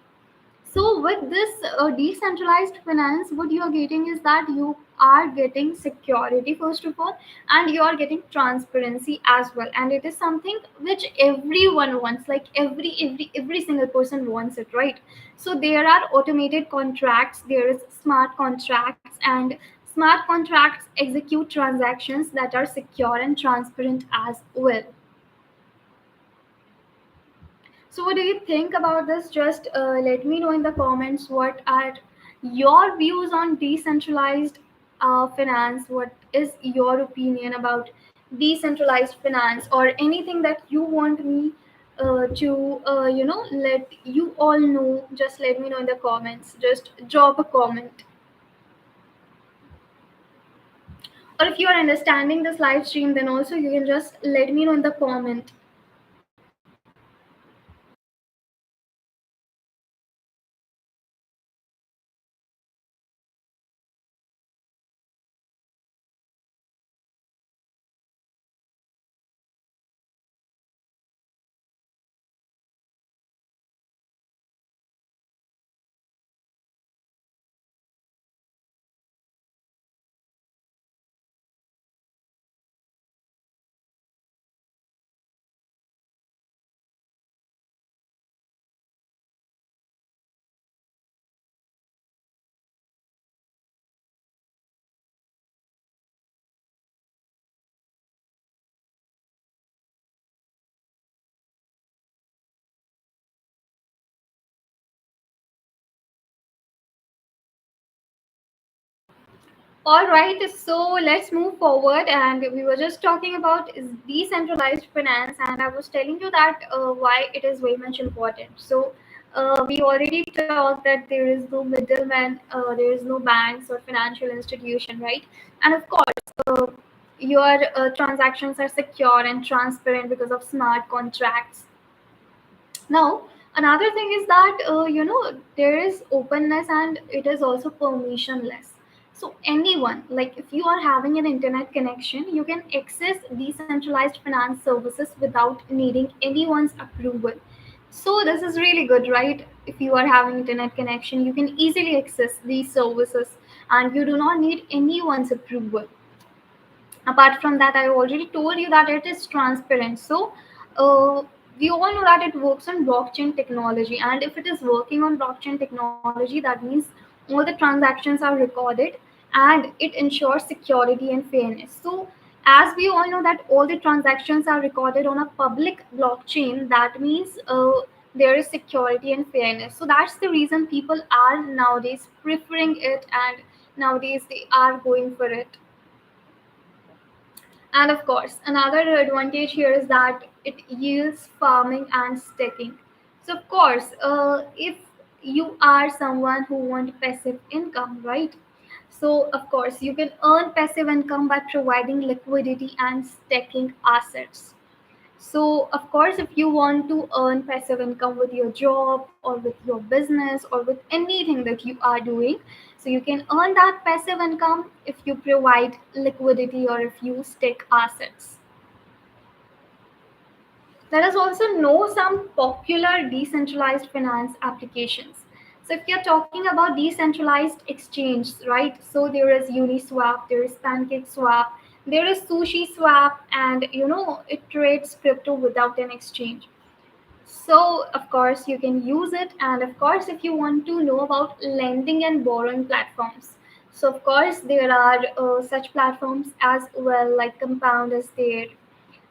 So with this decentralized finance, what you are getting is that you are getting security first of all, and you are getting transparency as well. And it is something which everyone wants, like every single person wants it, right? So there are automated contracts, there is smart contracts, and smart contracts execute transactions that are secure and transparent as well. So, what do you think about this? Just let me know in the comments what are your views on decentralized finance. What is your opinion about decentralized finance, or anything that you want me to, let you all know? Just let me know in the comments. Just drop a comment. Or if you are understanding this live stream, then also you can just let me know in the comment. All right, so let's move forward. And we were just talking about is decentralized finance, and I was telling you that why it is very much important. So, we already talked that there is no middleman, there is no banks or financial institution, right? And of course, your transactions are secure and transparent because of smart contracts. Now, another thing is that there is openness and it is also permissionless. So anyone, like if you are having an internet connection, you can access decentralized finance services without needing anyone's approval. So this is really good, right? If you are having internet connection, you can easily access these services and you do not need anyone's approval. Apart from that, I already told you that it is transparent. So we all know that it works on blockchain technology, and if it is working on blockchain technology, that means all the transactions are recorded, and it ensures security and fairness. So as we all know that all the transactions are recorded on a public blockchain, that means there is security and fairness. So that's the reason people are nowadays preferring it, and nowadays they are going for it. And of course, another advantage here is that it yields farming and staking. So, of course, if you are someone who want passive income, right? So, of course, you can earn passive income by providing liquidity and staking assets. So, of course, if you want to earn passive income with your job or with your business or with anything that you are doing, so you can earn that passive income if you provide liquidity or if you stake assets. Let us also know some popular decentralized finance applications. So, if you're talking about decentralized exchange, right? So, there is Uniswap, there is PancakeSwap, there is SushiSwap, and it trades crypto without an exchange. So, of course, you can use it. And of course, if you want to know about lending and borrowing platforms, so of course, there are such platforms as well, like Compound is there,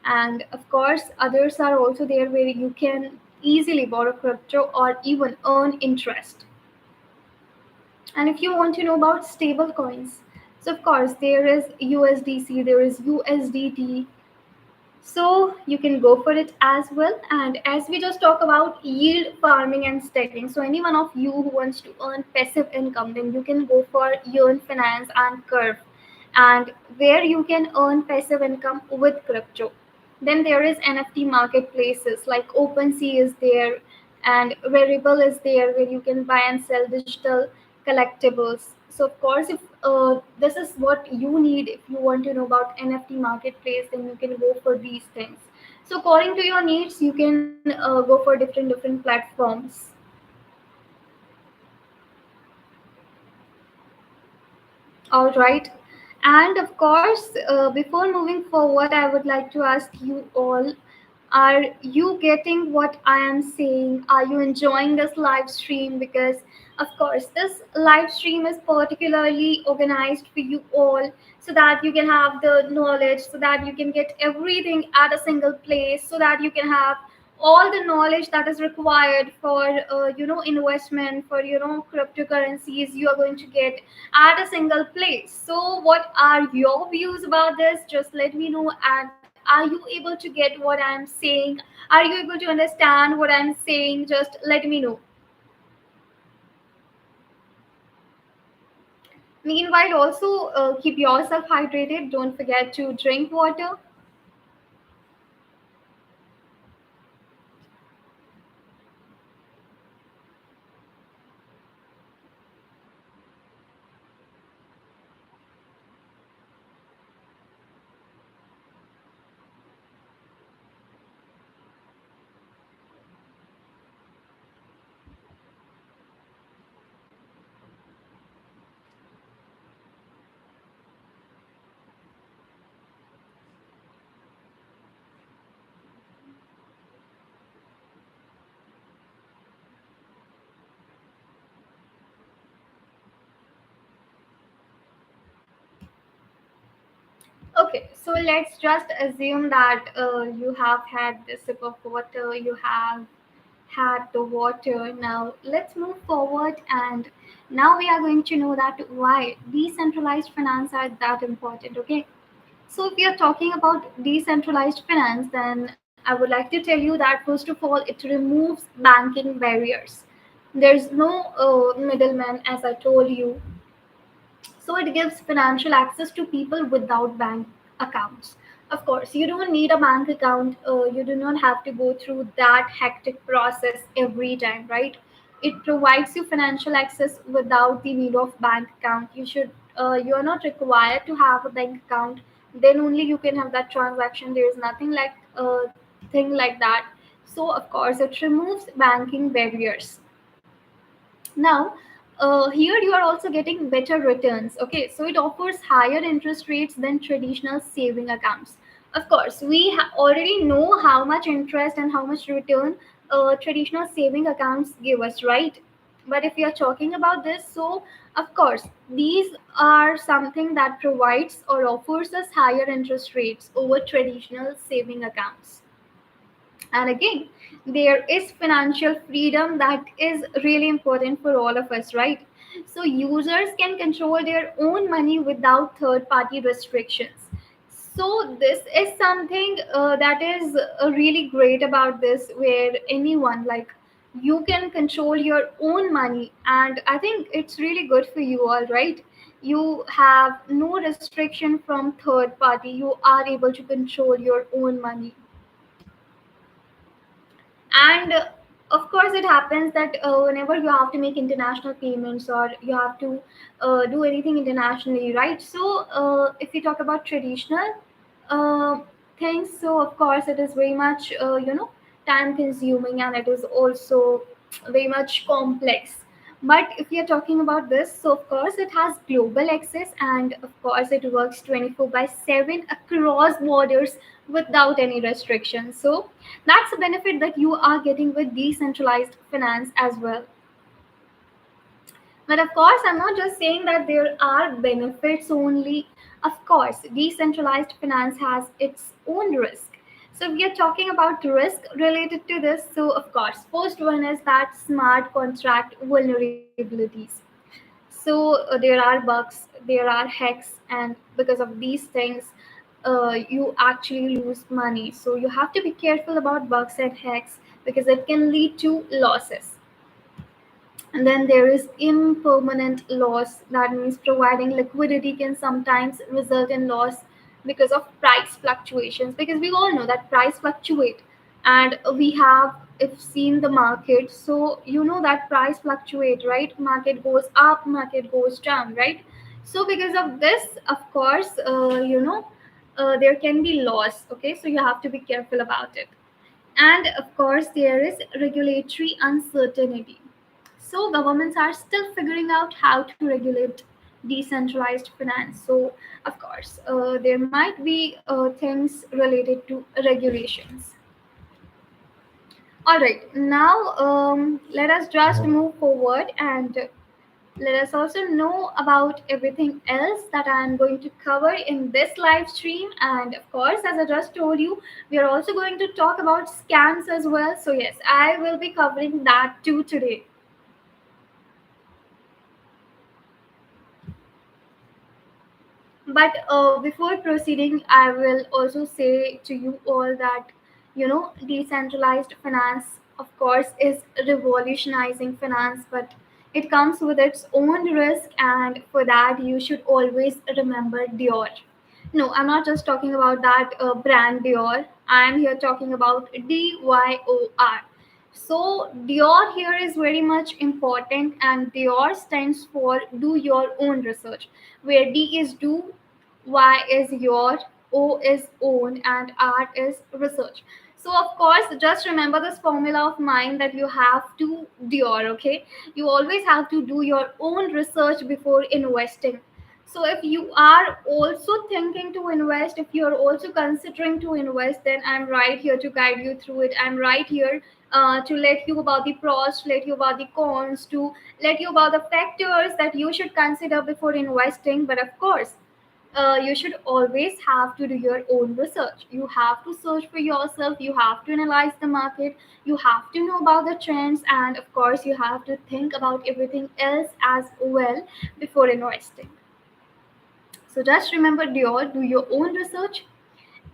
and of course others are also there where you can easily borrow crypto or even earn interest. And if you want to know about stable coins, so of course there is USDC, there is USDT, so you can go for it as well. And as we just talk about yield farming and staking, so any one of you who wants to earn passive income, then you can go for Yearn Finance and Curve, and where you can earn passive income with crypto. Then there is NFT marketplaces like OpenSea is there, and Variable is there where you can buy and sell digital collectibles. So of course, if this is what you need, if you want to know about NFT marketplace, then you can go for these things. So according to your needs, you can go for different platforms. All right. And of course, before moving forward, I would like to ask you all, are you getting what I am saying? Are you enjoying this live stream? Because, of course, this live stream is particularly organized for you all so that you can have the knowledge, so that you can get everything at a single place, so that you can have all the knowledge that is required for investment, for cryptocurrencies. You are going to get at a single place. So, what are your views about this? Just let me know. And are you able to get what I'm saying? Are you able to understand what I'm saying? Just let me know. Meanwhile, also keep yourself hydrated. Don't forget to drink water. Okay, so let's just assume that you have had the sip of water, you have had the water. Now let's move forward, and now we are going to know that why decentralized finance are that important. Okay, so if we are talking about decentralized finance, then I would like to tell you that first of all, it removes banking barriers. There's no middleman, as I told you, so it gives financial access to people without bank accounts. Of course, you don't need a bank account. You do not have to go through that hectic process every time, right? It provides you financial access without the need of bank account. You are not required to have a bank account. Then only you can have that transaction. There is nothing like thing like that. So of course, it removes banking barriers. Now, here you are also getting better returns. Okay, so it offers higher interest rates than traditional saving accounts. Of course, we already know how much interest and how much return traditional saving accounts give us, right? But if we are talking about this, so of course, these are something that provides or offers us higher interest rates over traditional saving accounts. And again, there is financial freedom that is really important for all of us, right? So users can control their own money without third party restrictions. So this is something that is really great about this, where anyone, like, you can control your own money. And I think it's really good for you all, right? You have no restriction from third party. You are able to control your own money. And of course it happens that whenever you have to make international payments, or you have to do anything internationally, right? So if we talk about traditional uh, things, so of course it is very much time consuming, and it is also very much complex. But if we are talking about this, so of course it has global access, and of course it works 24 by 7 across borders without any restrictions. So that's a benefit that you are getting with decentralized finance as well. But of course, I'm not just saying that there are benefits only. Of course, decentralized finance has its own risk. So we are talking about risk related to this. So of course, first one is that smart contract vulnerabilities. So there are bugs, there are hacks, and because of these things, you actually lose money. So you have to be careful about bugs and hacks, because it can lead to losses. And then there is impermanent loss. That means providing liquidity can sometimes result in loss because of price fluctuations. Because we all know that price fluctuate, and we have, if seen the market, so you know that price fluctuate, right? Market goes up, market goes down, right? So because of this, of course, there can be loss. Okay, so you have to be careful about it. And of course, there is regulatory uncertainty. So governments are still figuring out how to regulate decentralized finance. So, of course, there might be things related to regulations. All right, now let us just move forward and let us also know about everything else that I am going to cover in this live stream. And of course, as I just told you, we are also going to talk about scams as well. So, yes, I will be covering that too today. But before proceeding, I will also say to you all that, decentralized finance, of course, is revolutionizing finance, but it comes with its own risk, and for that, you should always remember Dior. No, I'm not just talking about that brand Dior. I'm here talking about DYOR. So, Dior here is very much important, and Dior stands for do your own research, where D is do, Y is your, O is own, and R is research. So, of course, just remember this formula of mine that you have to Dior, okay? You always have to do your own research before investing. So if you are also thinking to invest, if you're also considering to invest, then I'm right here to guide you through it. I'm right here to let you about the pros, to let you about the cons, to let you about the factors that you should consider before investing. But of course, you should always have to do your own research. You have to search for yourself. You have to analyze the market. You have to know about the trends, and of course, you have to think about everything else as well before investing. So just remember, Dior, do your own research.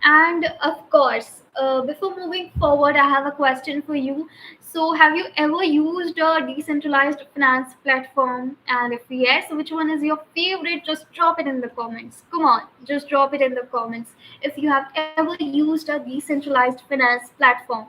And of course, before moving forward, I have a question for you. So, have you ever used a decentralized finance platform? And if yes, which one is your favorite? Just drop it in the comments. Come on, just drop it in the comments. If you have ever used a decentralized finance platform.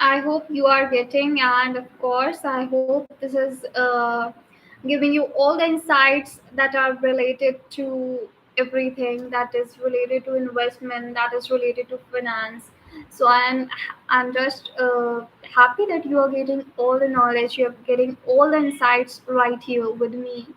I hope you are getting, and of course, I hope this is giving you all the insights that are related to everything that is related to investment, that is related to finance. So I'm just happy that you are getting all the knowledge, you are getting all the insights right here with me.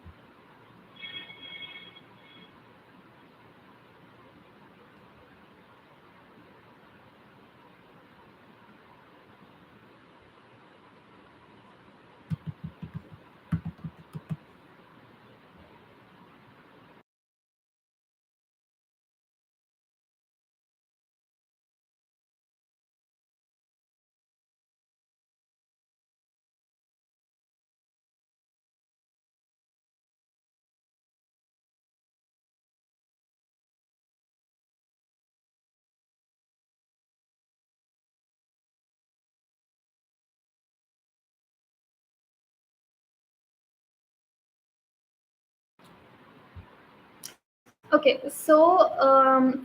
Okay, so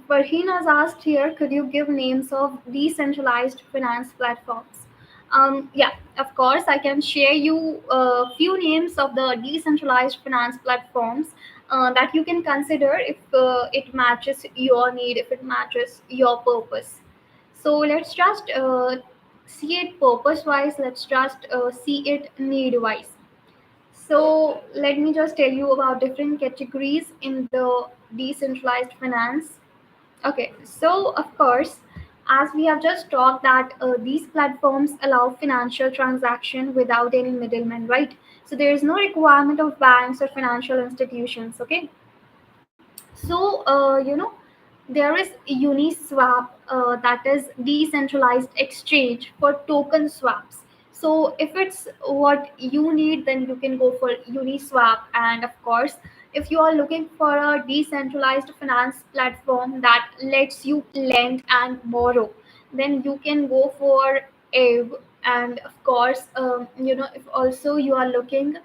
Farheen has asked here, could you give names of decentralized finance platforms? Yeah, of course, I can share you a few names of the decentralized finance platforms that you can consider if it matches your need, if it matches your purpose. So let's just see it purpose wise, let's just see it need wise. So let me just tell you about different categories in the decentralized finance. Okay, so of course, as we have just talked that these platforms allow financial transaction without any middleman, right? So there is no requirement of banks or financial institutions. Okay, so there is Uniswap, that is decentralized exchange for token swaps. So if it's what you need, then you can go for Uniswap. And of course, if you are looking for a decentralized finance platform that lets you lend and borrow, then you can go for Aave. And of course, if also you are looking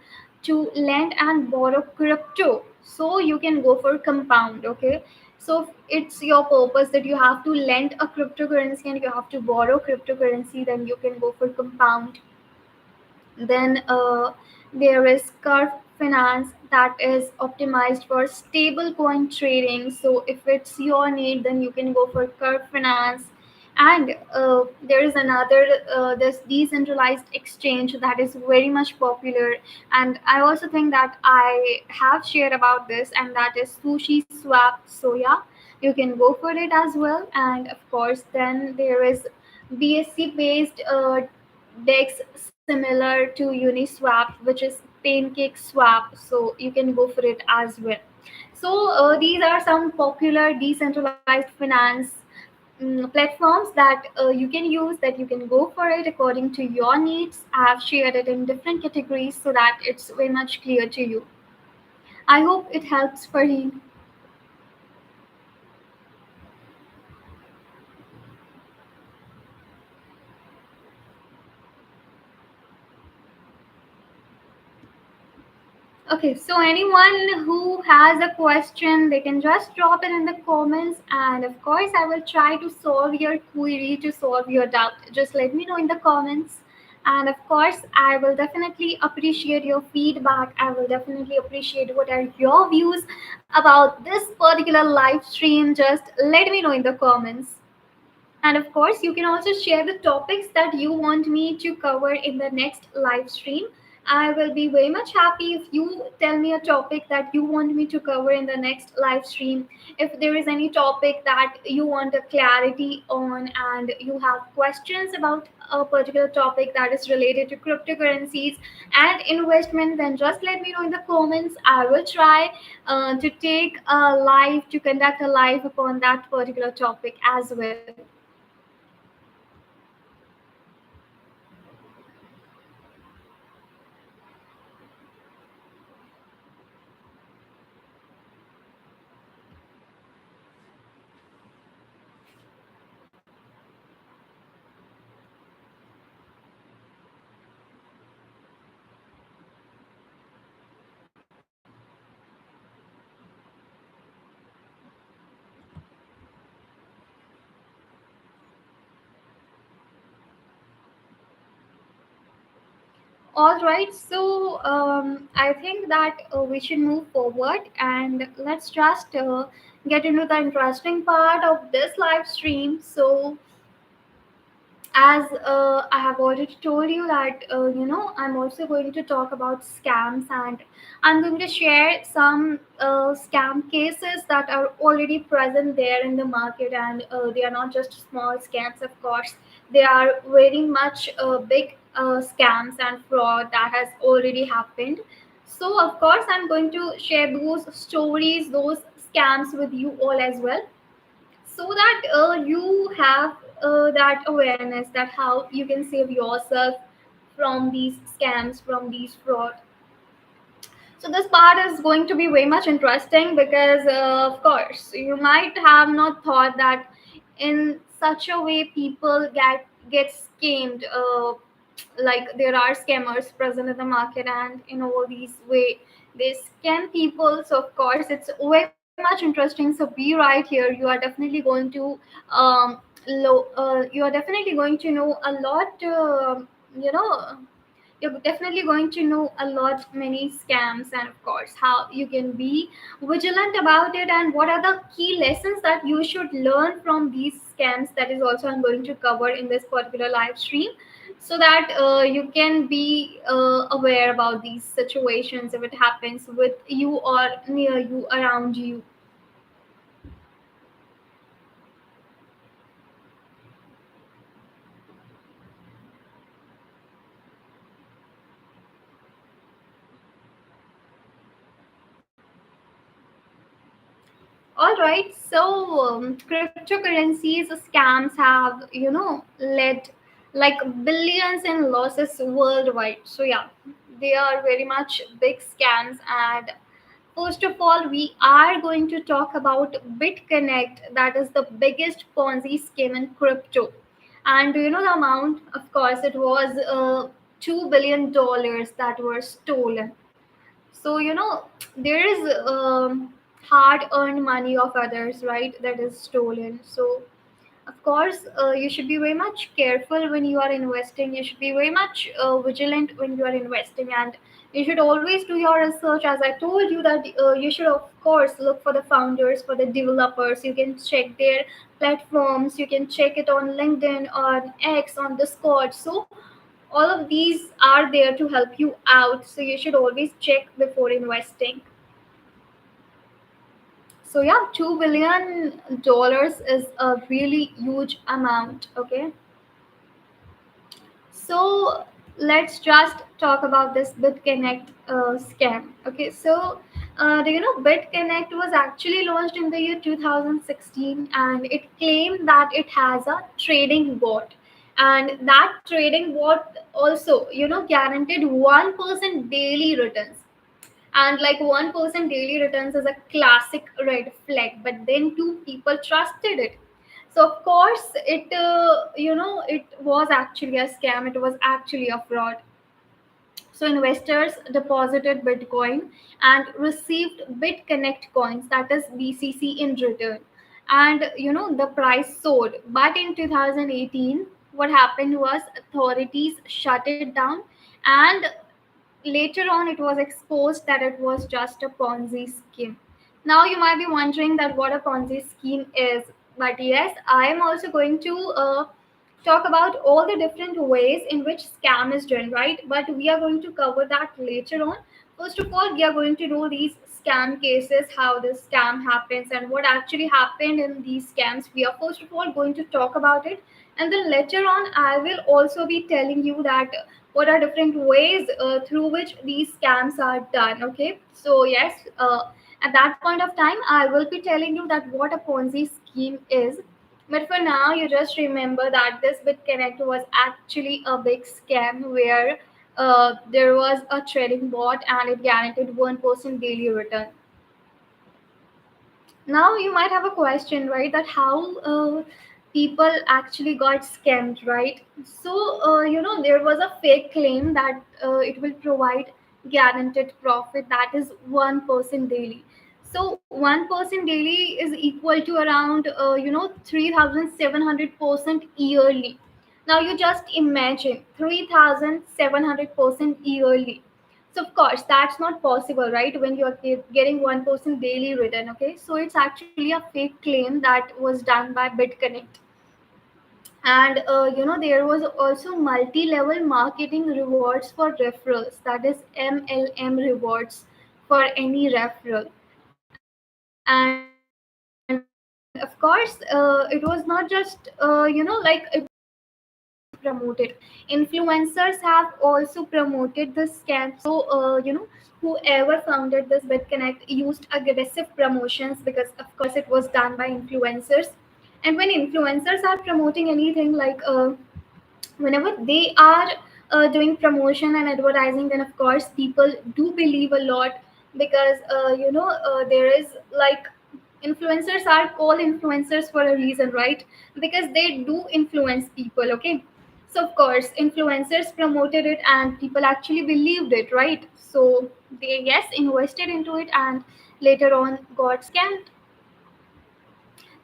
to lend and borrow crypto, so you can go for Compound. Okay, so if it's your purpose that you have to lend a cryptocurrency and you have to borrow cryptocurrency, then you can go for Compound. Then there is Curve Finance that is optimized for stable coin trading. So if it's your need, then you can go for Curve Finance. And there is another this decentralized exchange that is very much popular, and I also think that I have shared about this, and that is Sushi Swap. So yeah, you can go for it as well. And of course, then there is BSC based DEX similar to Uniswap, which is Pancake Swap. So you can go for it as well. So these are some popular decentralized finance platforms that you can use, that you can go for it according to your needs. I have shared it in different categories so that it's very much clear to you. I hope it helps, Farheen. Okay, so anyone who has a question, they can just drop it in the comments, and of course, I will try to solve your query, to solve your doubt. Just let me know in the comments, and of course, I will definitely appreciate your feedback. I will definitely appreciate what are your views about this particular live stream. Just let me know in the comments. And of course, you can also share the topics that you want me to cover in the next live stream. I will be very much happy if you tell me a topic that you want me to cover in the next live stream. If there is any topic that you want a clarity on and you have questions about a particular topic that is related to cryptocurrencies and investment, then just let me know in the comments. I will try to take a live, to conduct a live upon that particular topic as well. All right, so I think that we should move forward, and let's just get into the interesting part of this live stream. So, as I have already told you that I'm also going to talk about scams, and I'm going to share some scam cases that are already present there in the market, and they are not just small scams. Of course, they are very much big scams and fraud that has already happened. So, of course, I'm going to share those stories, those scams with you all as well, so that you have that awareness that how you can save yourself from these scams, from these fraud. So this part is going to be very much interesting because of course you might have not thought that in such a way people get scammed, like there are scammers present in the market, and in all these way they scam people. So of course it's very much interesting. So be right here. You are definitely going to you are definitely going to know a lot. You know, you're definitely going to know a lot many scams, and of course how you can be vigilant about it, and what are the key lessons that you should learn from these scams. That is also I'm going to cover in this particular live stream, so that you can be aware about these situations if it happens with you or near you, around you. All right, so cryptocurrencies scams have, led like billions in losses worldwide. So yeah, they are very much big scams. And first of all, we are going to talk about BitConnect, that is the biggest Ponzi scheme in crypto. And do you know the amount? Of course, it was $2 billion that were stolen. So there is hard earned money of others, right, that is stolen. So of course you should be very much careful when you are investing. You should be very much vigilant when you are investing, and you should always do your research. As I told you that you should of course look for the founders, for the developers. You can check their platforms, you can check it on LinkedIn, on X, on Discord. So all of these are there to help you out, so you should always check before investing. So yeah, $2 billion is a really huge amount. Okay, so let's just talk about this BitConnect scam. Okay, so do you know BitConnect was actually launched in the year 2016, and it claimed that it has a trading bot, and that trading bot also guaranteed 1% daily returns. And like 1% daily returns is a classic red flag, but then two people trusted it. So of course it was actually a scam, it was actually a fraud. So investors deposited Bitcoin and received BitConnect coins, that is BCC, in return. And the price soared. But in 2018, what happened was authorities shut it down, and later on it was exposed that it was just a Ponzi scheme. Now you might be wondering that what a Ponzi scheme is, but yes, I am also going to talk about all the different ways in which scam is done, right? But we are going to cover that later on. First of all, we are going to know these scam cases, how this scam happens, and what actually happened in these scams. We are first of all going to talk about it, and then later on, I will also be telling you that what are different ways through which these scams are done. Okay, so yes, at that point of time, I will be telling you that what a Ponzi scheme is. But for now, you just remember that this BitConnect was actually a big scam where there was a trading bot and it guaranteed 1% daily return. Now you might have a question, right, that how people actually got scammed, right? So there was a fake claim that it will provide guaranteed profit, that is 1% daily. So 1% daily is equal to around 3700% yearly. Now you just imagine 3700% yearly. So of course that's not possible, right? When you're getting 1% daily return. Okay, so it's actually a fake claim that was done by BitConnect. And there was also multi-level marketing rewards for referrals, that is MLM rewards for any referral. And of course it was not just like it was promoted. Influencers have also promoted the scam. So whoever founded this BitConnect used aggressive promotions, because of course it was done by influencers. And when influencers are promoting anything, like whenever they are doing promotion and advertising, then of course people do believe a lot, because there is like, influencers are called influencers for a reason, right? Because they do influence people. Okay, so of course influencers promoted it and people actually believed it, right? So they, yes, invested into it, and later on got scammed.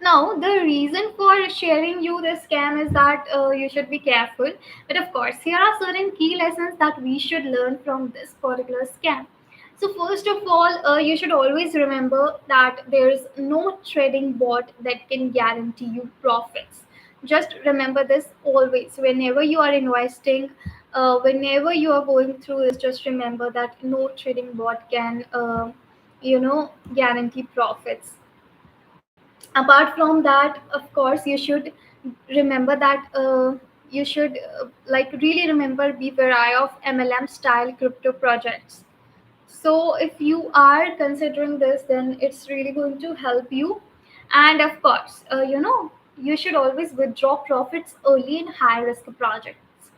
Now, the reason for sharing you this scam is that you should be careful. But of course, here are certain key lessons that we should learn from this particular scam. So, first of all, you should always remember that there is no trading bot that can guarantee you profits. Just remember this always. Whenever you are investing, whenever you are going through this, just remember that no trading bot can, guarantee profits. Apart from that, of course, you should remember that you should really remember, be wary of MLM style crypto projects. So if you are considering this, then it's really going to help you. And of course, you should always withdraw profits early in high risk projects.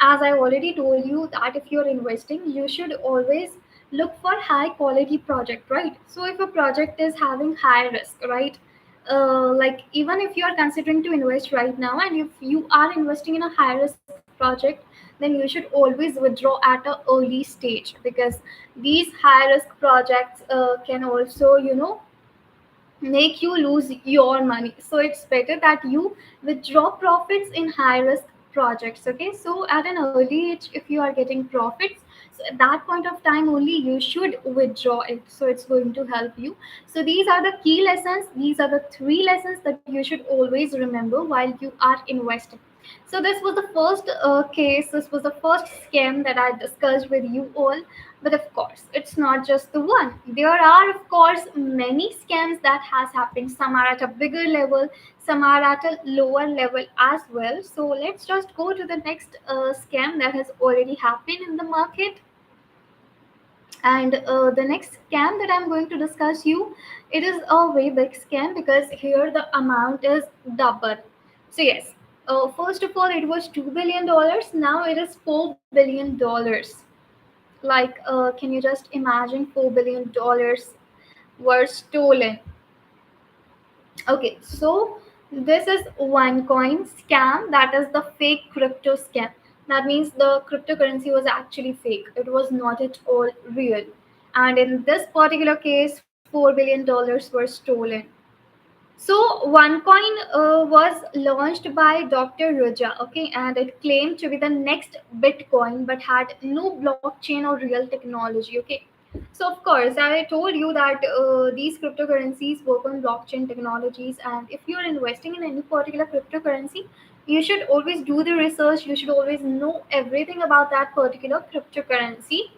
As I already told you that if you're investing, you should always look for high quality project, right? So if a project is having high risk, right, like even if you are considering to invest right now, and if you are investing in a high risk project, then you should always withdraw at a early stage, because these high risk projects can also, make you lose your money. So it's better that you withdraw profits in high risk projects. Okay, so at an early age, if you are getting profits, so at that point of time only you should withdraw it, so it's going to help you. So these are the key lessons, these are the three lessons that you should always remember while you are investing. So this was the first case, this was the first scam that I discussed with you all. But of course, it's not just the one. There are, of course, many scams that has happened. Some are at a bigger level, some are at a lower level as well. So let's just go to the next scam that has already happened in the market. And the next scam that I'm going to discuss you, it is a very big scam, because here the amount is double. So yes, first of all, it was $2 billion. Now it is $4 billion. Like, can you just imagine, $4 billion were stolen? Okay, so this is OneCoin scam. That is the fake crypto scam. That means the cryptocurrency was actually fake. It was not at all real. And in this particular case, $4 billion were stolen. So OneCoin was launched by Dr. Roja, okay, and it claimed to be the next Bitcoin, but had no blockchain or real technology, okay. So of course, I told you that these cryptocurrencies work on blockchain technologies, and if you are investing in any particular cryptocurrency, you should always do the research. You should always know everything about that particular cryptocurrency.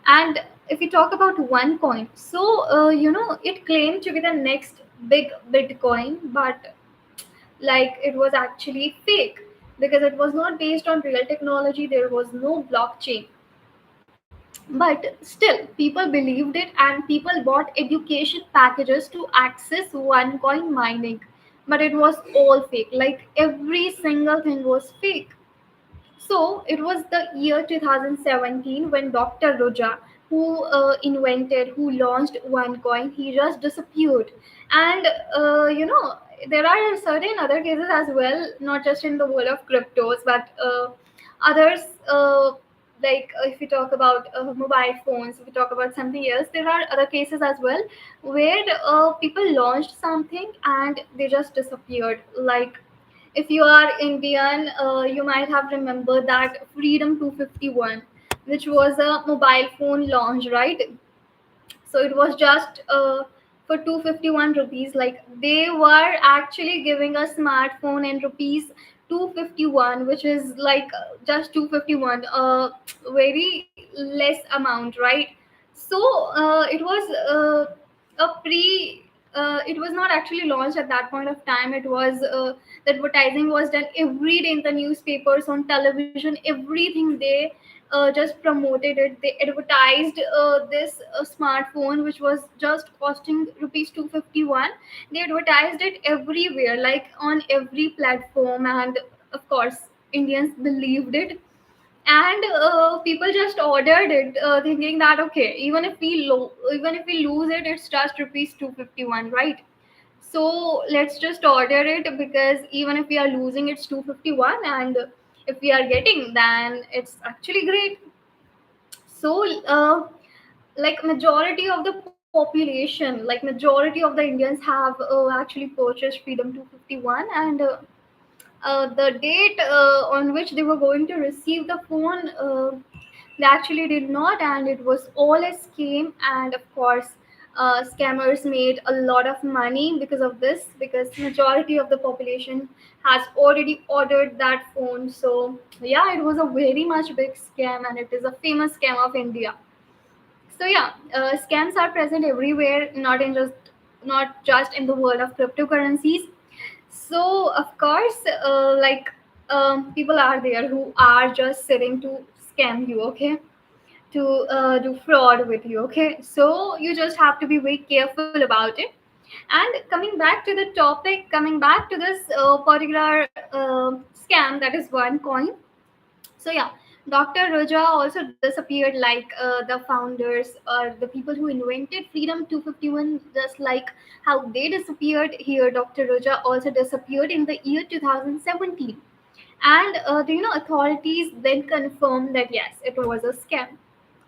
And if you talk about OneCoin, so it claimed to be the next big Bitcoin, but like it was actually fake, because it was not based on real technology. There was no blockchain, but still people believed it, and people bought education packages to access OneCoin mining. But it was all fake. Like every single thing was fake. So it was the year 2017 when Dr. Roja, who who launched OneCoin, he just disappeared. And there are certain other cases as well, not just in the world of cryptos, but others. If you talk about mobile phones, if you talk about something else, there are other cases as well where people launched something and they just disappeared. Like if you are Indian, you might have remembered that Freedom 251, which was a mobile phone launch, right? So it was just for 251 rupees. Like they were actually giving a smartphone in rupees 251, which is like just 251, very less amount, right? So it was a pre it was not actually launched at that point of time. It was the advertising was done every day in the newspapers, on television, everything. They just promoted it. They advertised this smartphone, which was just costing rupees 251. They advertised it everywhere, like on every platform, and of course Indians believed it. And people just ordered it, thinking that okay, even if we lose it, it's just rupees 251, right? So let's just order it, because even if we are losing, it's 251, and if we are getting, then it's actually great. So like majority of the population, like majority of the Indians have actually purchased Freedom 251, and the date on which they were going to receive the phone, they actually did not, and it was all a scheme. And of course, scammers made a lot of money because of this, because majority of the population has already ordered that phone. So yeah, it was a very much big scam, and it is a famous scam of India. So yeah, scams are present everywhere, not just in the world of cryptocurrencies. So of course, people are there who are just sitting to scam you, okay, to do fraud with you, okay. So you just have to be very careful about it. And coming back to the topic, coming back to this particular scam, that is OneCoin. So yeah, Dr. Roja also disappeared like the founders or the people who invented Freedom 251, just like how they disappeared here. Dr. Roja also disappeared in the year 2017. And do you know, authorities then confirmed that yes, it was a scam.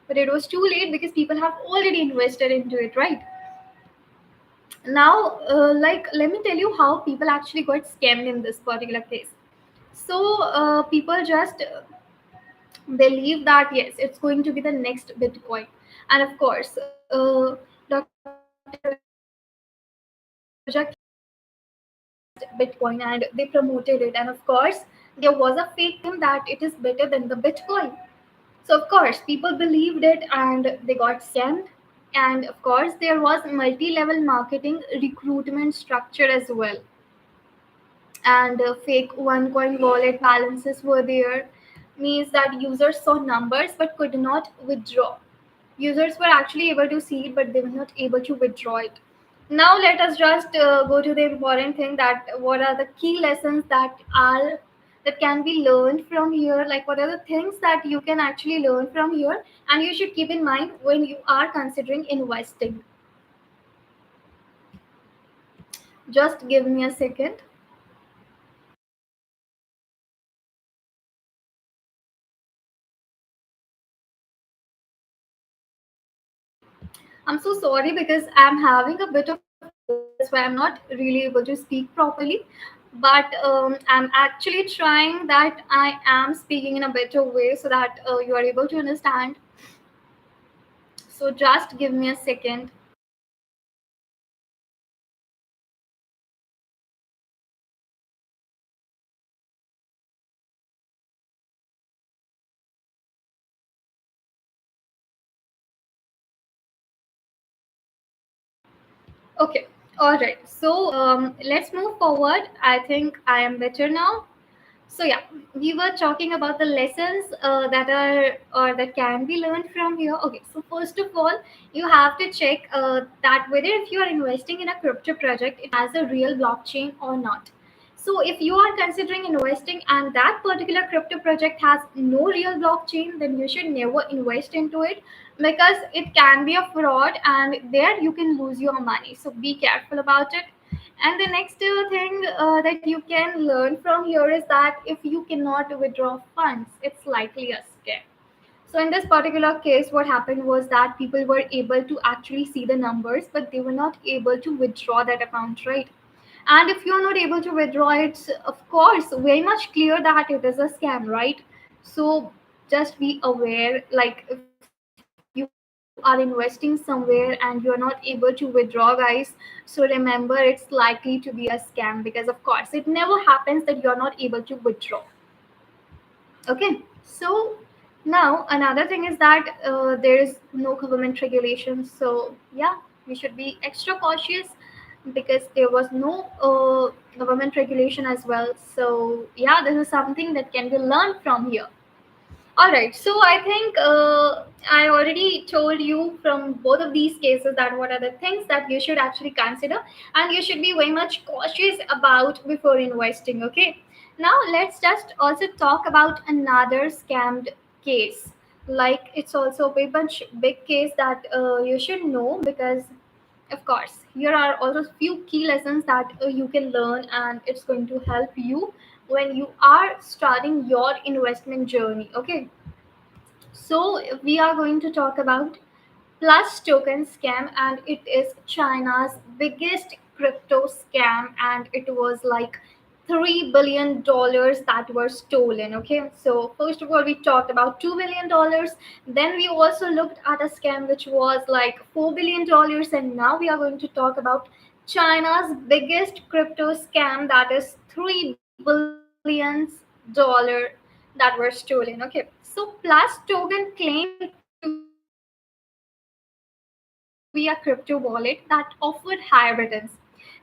But it was too late because people have already invested into it, right? Now, let me tell you how people actually got scammed in this particular case. So, people just believe that yes, it's going to be the next Bitcoin. And of course, Dr. Roja came out with Bitcoin, and they promoted it. And of course, there was a fake claim that it is better than the Bitcoin. So of course, people believed it and they got scammed. And of course, there was multi-level marketing recruitment structure as well. And fake OneCoin wallet balances were there, means that users saw numbers but could not withdraw. Users were actually able to see it, but they were not able to withdraw it. Now let us just go to the important thing, that what are the key lessons that can be learned from here, like what are the things that you can actually learn from here and you should keep in mind when you are considering investing. Just give me a second. I'm so sorry because I'm having a bit of cold. That's why I'm not really able to speak properly. But I'm actually trying that I am speaking in a better way so that you are able to understand. So just give me a second. Okay. All right. So let's move forward. I think I am better now. So yeah, we were talking about the lessons that are or that can be learned from here. Okay, so first of all, you have to check that whether if you are investing in a crypto project, it has a real blockchain or not. So if you are considering investing and that particular crypto project has no real blockchain, then you should never invest into it, because it can be a fraud and there you can lose your money. So be careful about it. And the next thing that you can learn from here is that if you cannot withdraw funds, it's likely a scam. So in this particular case, what happened was that people were able to actually see the numbers, but they were not able to withdraw that amount, right? And if you're not able to withdraw, it's of course very much clear that it is a scam, right? So just be aware, like if you are investing somewhere and you're not able to withdraw, guys, so remember it's likely to be a scam, because of course it never happens that you're not able to withdraw. Okay, so now another thing is that there is no government regulations. So yeah, we should be extra cautious because there was no government regulation as well. So yeah, this is something that can be learned from here. All right, so I think I already told you from both of these cases that what are the things that you should actually consider and you should be very much cautious about before investing. Okay, now let's just also talk about another scammed case. Like it's also a very much big case that you should know, because of course here are also few key lessons that you can learn and it's going to help you when you are starting your investment journey. Okay, so we are going to talk about Plus Token scam, and it is China's biggest crypto scam, and it was like $3 billion that were stolen. Okay, so first of all, we talked about $2 billion. Then we also looked at a scam which was like $4 billion, and now we are going to talk about China's biggest crypto scam, that is $3 billion that were stolen. Okay, so Plus Token claimed to be a crypto wallet that offered higher returns.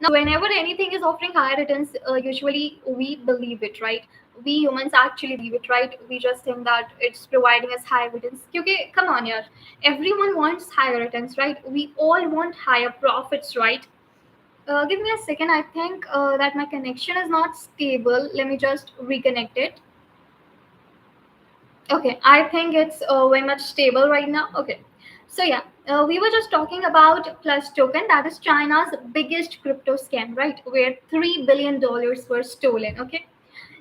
Now, whenever anything is offering higher returns, usually we believe it, right? We humans actually believe it, right? We just think that it's providing us higher returns. Okay, come on, yeah. Everyone wants higher returns, right? We all want higher profits, right? Give me a second. I think that my connection is not stable. Let me just reconnect it. Okay, I think it's very much stable right now. Okay, so yeah, we were just talking about Plus Token, that is China's biggest crypto scam, right? Where $3 billion were stolen. Okay,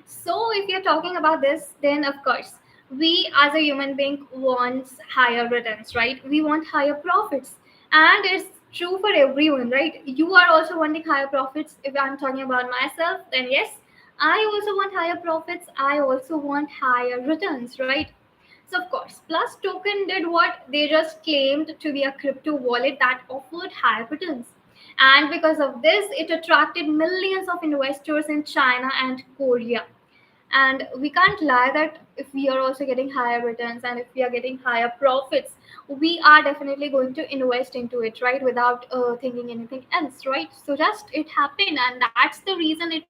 so if you're talking about this, then of course we as a human being wants higher returns, right? We want higher profits, and it's true for everyone, right? You are also wanting higher profits. If I'm talking about myself, then yes, I also want higher profits. I also want higher returns, right? So of course, Plus Token did what they just claimed to be a crypto wallet that offered higher returns. And because of this, it attracted millions of investors in China and Korea. And we can't lie that if we are also getting higher returns and if we are getting higher profits, we are definitely going to invest into it, right? Without thinking anything else, right? So just it happened, and that's the reason it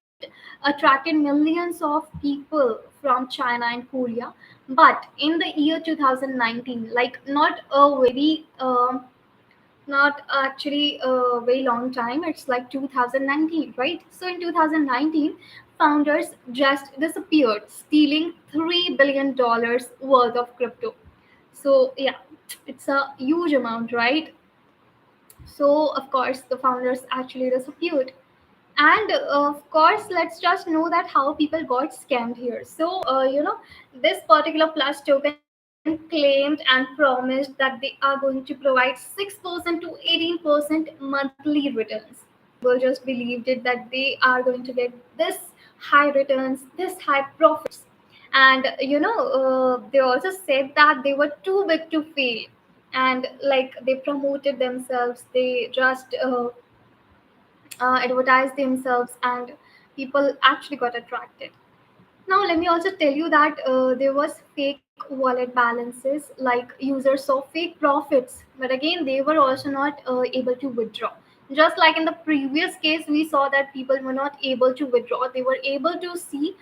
attracted millions of people from China and Korea. But in the year 2019, like not a very not actually a very long time, it's like 2019, right? So in 2019, founders just disappeared, stealing $3 billion worth of crypto. So yeah, it's a huge amount, right? So of course the founders actually disappeared. And of course, let's just know that how people got scammed here. So this particular Plus Token claimed and promised that they are going to provide 6% to 18% monthly returns. People just believed it, that they are going to get this high returns, this high profits. And they also said that they were too big to fail. And like they promoted themselves, they just advertise themselves, and people actually got attracted. Now let me also tell you that there was fake wallet balances, like users saw fake profits, but again they were also not able to withdraw. Just like in the previous case, we saw that people were not able to withdraw, they were able to see.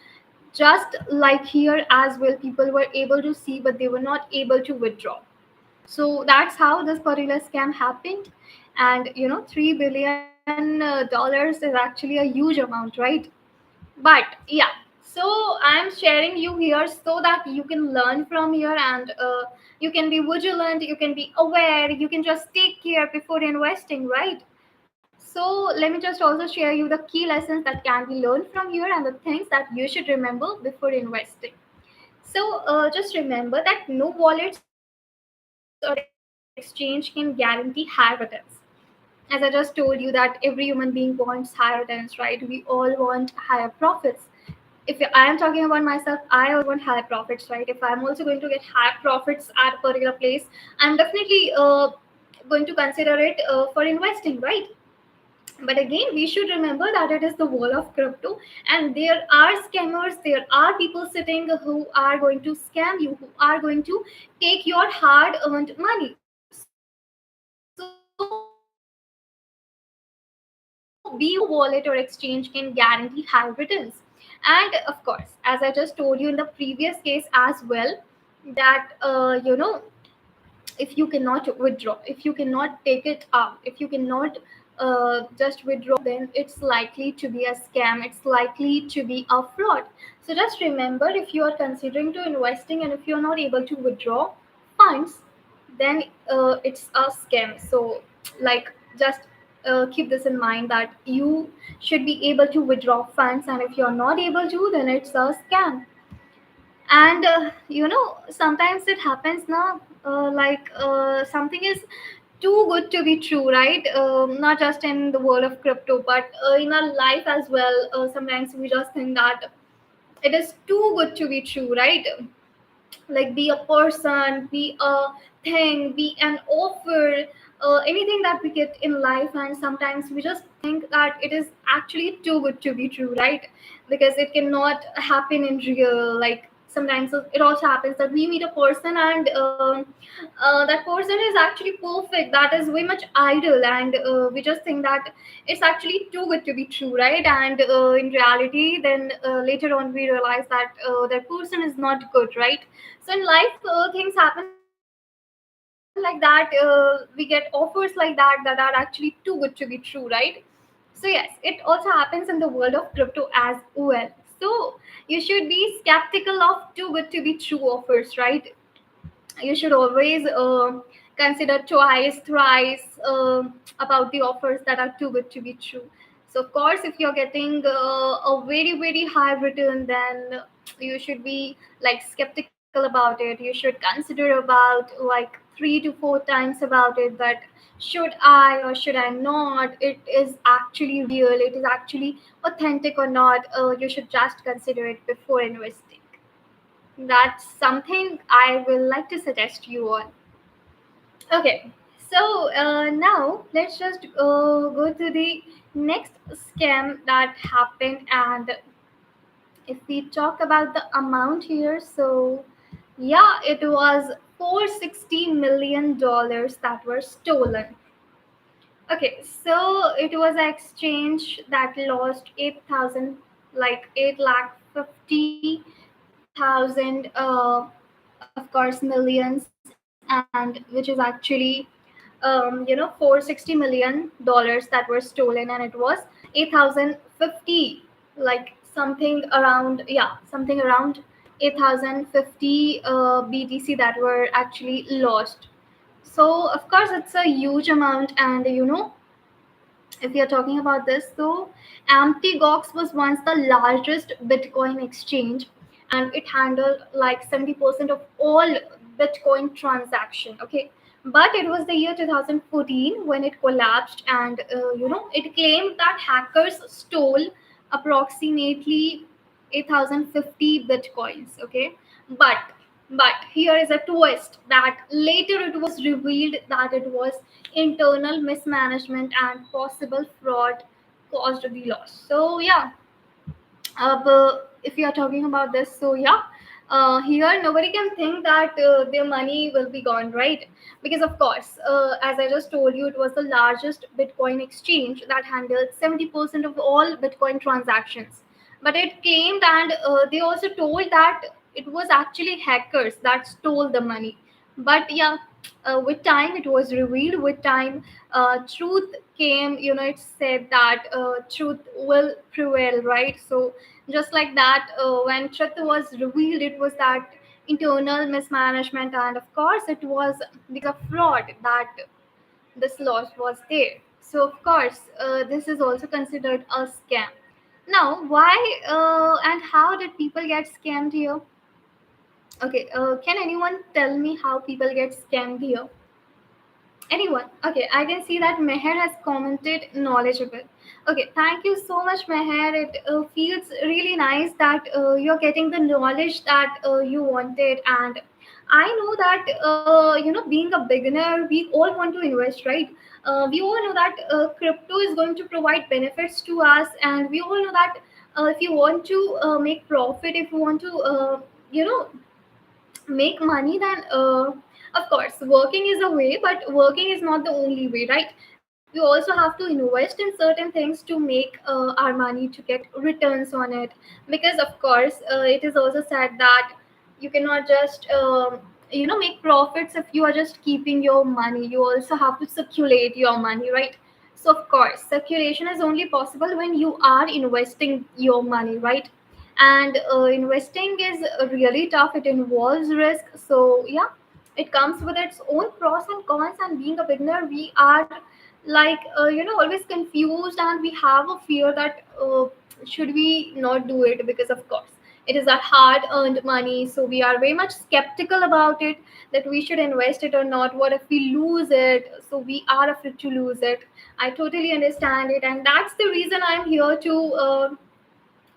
Just like here as well, people were able to see but they were not able to withdraw. So that's how this particular scam happened. And 3 billion dollars is actually a huge amount, right? But yeah, so I'm sharing you here so that you can learn from here, and you can be vigilant, you can be aware, you can just take care before investing, right? So let me just also share you the key lessons that can be learned from here and the things that you should remember before investing. So just remember that no wallets or exchange can guarantee high returns. As I just told you that every human being wants higher returns, right? We all want higher profits. If I am talking about myself, I also want higher profits, right? If I'm also going to get higher profits at a particular place, I'm definitely going to consider it for investing, right? But again, we should remember that it is the world of crypto, and there are scammers, there are people sitting who are going to scam you, who are going to take your hard earned money. So be aware, no wallet or exchange can guarantee high returns. And of course, as I just told you in the previous case as well, that if you cannot withdraw, if you cannot take it out, if you cannot just withdraw, then it's likely to be a scam, it's likely to be a fraud. So just remember, if you are considering to investing and if you're not able to withdraw funds, then it's a scam. So like just keep this in mind, that you should be able to withdraw funds, and if you're not able to, then it's a scam. And sometimes it happens now, something is too good to be true, right? Not just in the world of crypto, but in our life as well. Sometimes we just think that it is too good to be true, right? Like be a person, be a thing, be an offer, anything that we get in life, and sometimes we just think that it is actually too good to be true, right? Because it cannot happen in real. Like sometimes it also happens that we meet a person, and that person is actually perfect, that is way much ideal, and we just think that it's actually too good to be true, right? And in reality, then later on we realize that that person is not good, right? So in life, things happen like that. We get offers like that are actually too good to be true, right? So yes, it also happens in the world of crypto as well. So you should be skeptical of too good to be true offers, right? You should always consider twice, thrice about the offers that are too good to be true. So of course, if you're getting a very high return, then you should be like skeptical about it. You should consider about like 3 to 4 times about it, that should I or should I not, it is actually real, it is actually authentic or not. You should just consider it before investing. That's something I will like to suggest you on. Okay, so now let's just go to the next scam that happened. And if we talk about the amount here, so yeah, it was $460 million that were stolen. Okay, so it was an exchange that lost 8,000, like 8 lakh 50,000, of course, millions, and which is actually, 460 million dollars that were stolen, and it was 8,050, like something around, yeah, something around 8,050 BTC that were actually lost. So of course it's a huge amount, and if you're talking about this, so Mt. Gox was once the largest Bitcoin exchange, and it handled like 70% of all Bitcoin transaction. Okay, but it was the year 2014 when it collapsed, and it claimed that hackers stole approximately 8,050 Bitcoins. Okay, but but here is a twist, that later it was revealed that it was internal mismanagement and possible fraud caused the loss. So yeah, if you are talking about this, so yeah, here nobody can think that their money will be gone, right? Because of course, as I just told you, it was the largest Bitcoin exchange that handled 70% of all Bitcoin transactions. But it claimed, and they also told that it was actually hackers that stole the money. But yeah, with time it was revealed. With time, truth came. It said that truth will prevail, right? So just like that, when truth was revealed, it was that internal mismanagement, and of course it was because of fraud that this loss was there. So of course, this is also considered a scam. Now, why and how did people get scammed here? Okay, can anyone tell me how people get scammed here? Anyone? Okay, I can see that Meher has commented knowledgeable. Okay, thank you so much, Meher. It feels really nice that you're getting the knowledge that you wanted. And I know that, being a beginner, we all want to invest, right? We all know that crypto is going to provide benefits to us, and we all know that if you want to make profit, if you want to, you know, make money, then of course working is a way, but working is not the only way, right? We also have to invest in certain things to make our money to get returns on it. Because of course, it is also said that you cannot just make profits if you are just keeping your money. You also have to circulate your money, right? So of course circulation is only possible when you are investing your money, right? And investing is really tough. It involves risk. So yeah, it comes with its own pros and cons. And being a beginner, we are like always confused, and we have a fear that should we not do it, because of course it is our hard earned money, so we are very much skeptical about it, that we should invest it or not. What if we lose it? So we are afraid to lose it. I totally understand it, and that's the reason I'm here to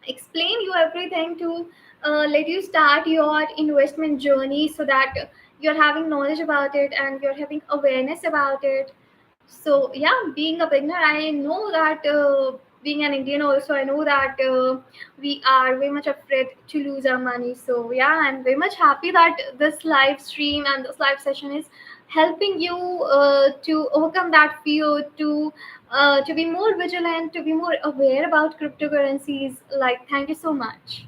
explain you everything, to let you start your investment journey, so that you're having knowledge about it and you're having awareness about it. So yeah, being a beginner, I know that being an Indian also, I know that we are very much afraid to lose our money. So yeah, I'm very much happy that this live stream and this live session is helping you to overcome that fear, to be more vigilant, to be more aware about cryptocurrencies. Like, thank you so much.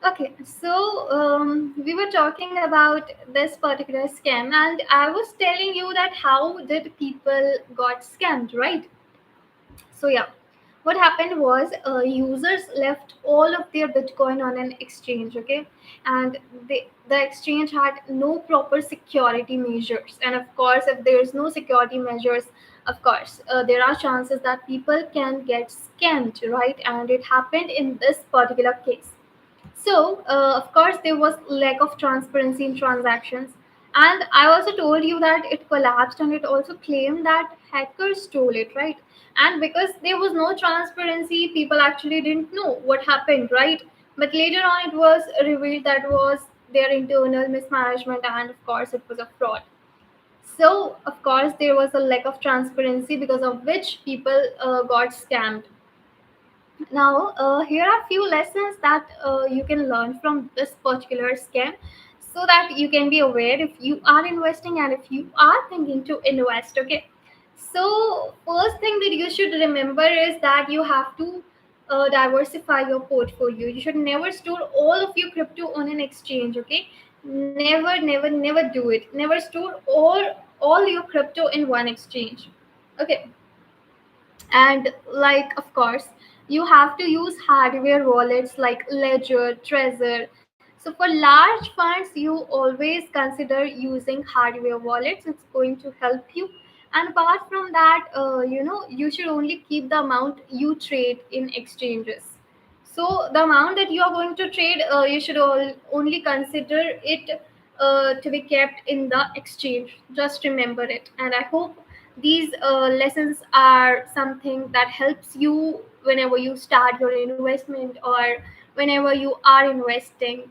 Okay, so we were talking about this particular scam, and I was telling you that how did people got scammed, right? So yeah, what happened was users left all of their Bitcoin on an exchange, okay, and the exchange had no proper security measures, and of course, if there is no security measures, of course, there are chances that people can get scammed, right? And it happened in this particular case. So, of course, there was lack of transparency in transactions. And I also told you that it collapsed, and it also claimed that hackers stole it, right? And because there was no transparency, people actually didn't know what happened, right? But later on, it was revealed that was their internal mismanagement, and of course, it was a fraud. So, of course, there was a lack of transparency, because of which people got scammed. Now, here are a few lessons that you can learn from this particular scam, so that you can be aware if you are investing and if you are thinking to invest. Okay. So, first thing that you should remember is that you have to diversify your portfolio. You should never store all of your crypto on an exchange. Okay. Never, never, never do it. Never store all your crypto in one exchange. Okay. And like, of course, you have to use hardware wallets like Ledger, Trezor. So for large funds, you always consider using hardware wallets. It's going to help you. And apart from that, you should only keep the amount you trade in exchanges. So the amount that you are going to trade, you should only consider it to be kept in the exchange. Just remember it. And I hope these lessons are something that helps you whenever you start your investment, or whenever you are investing.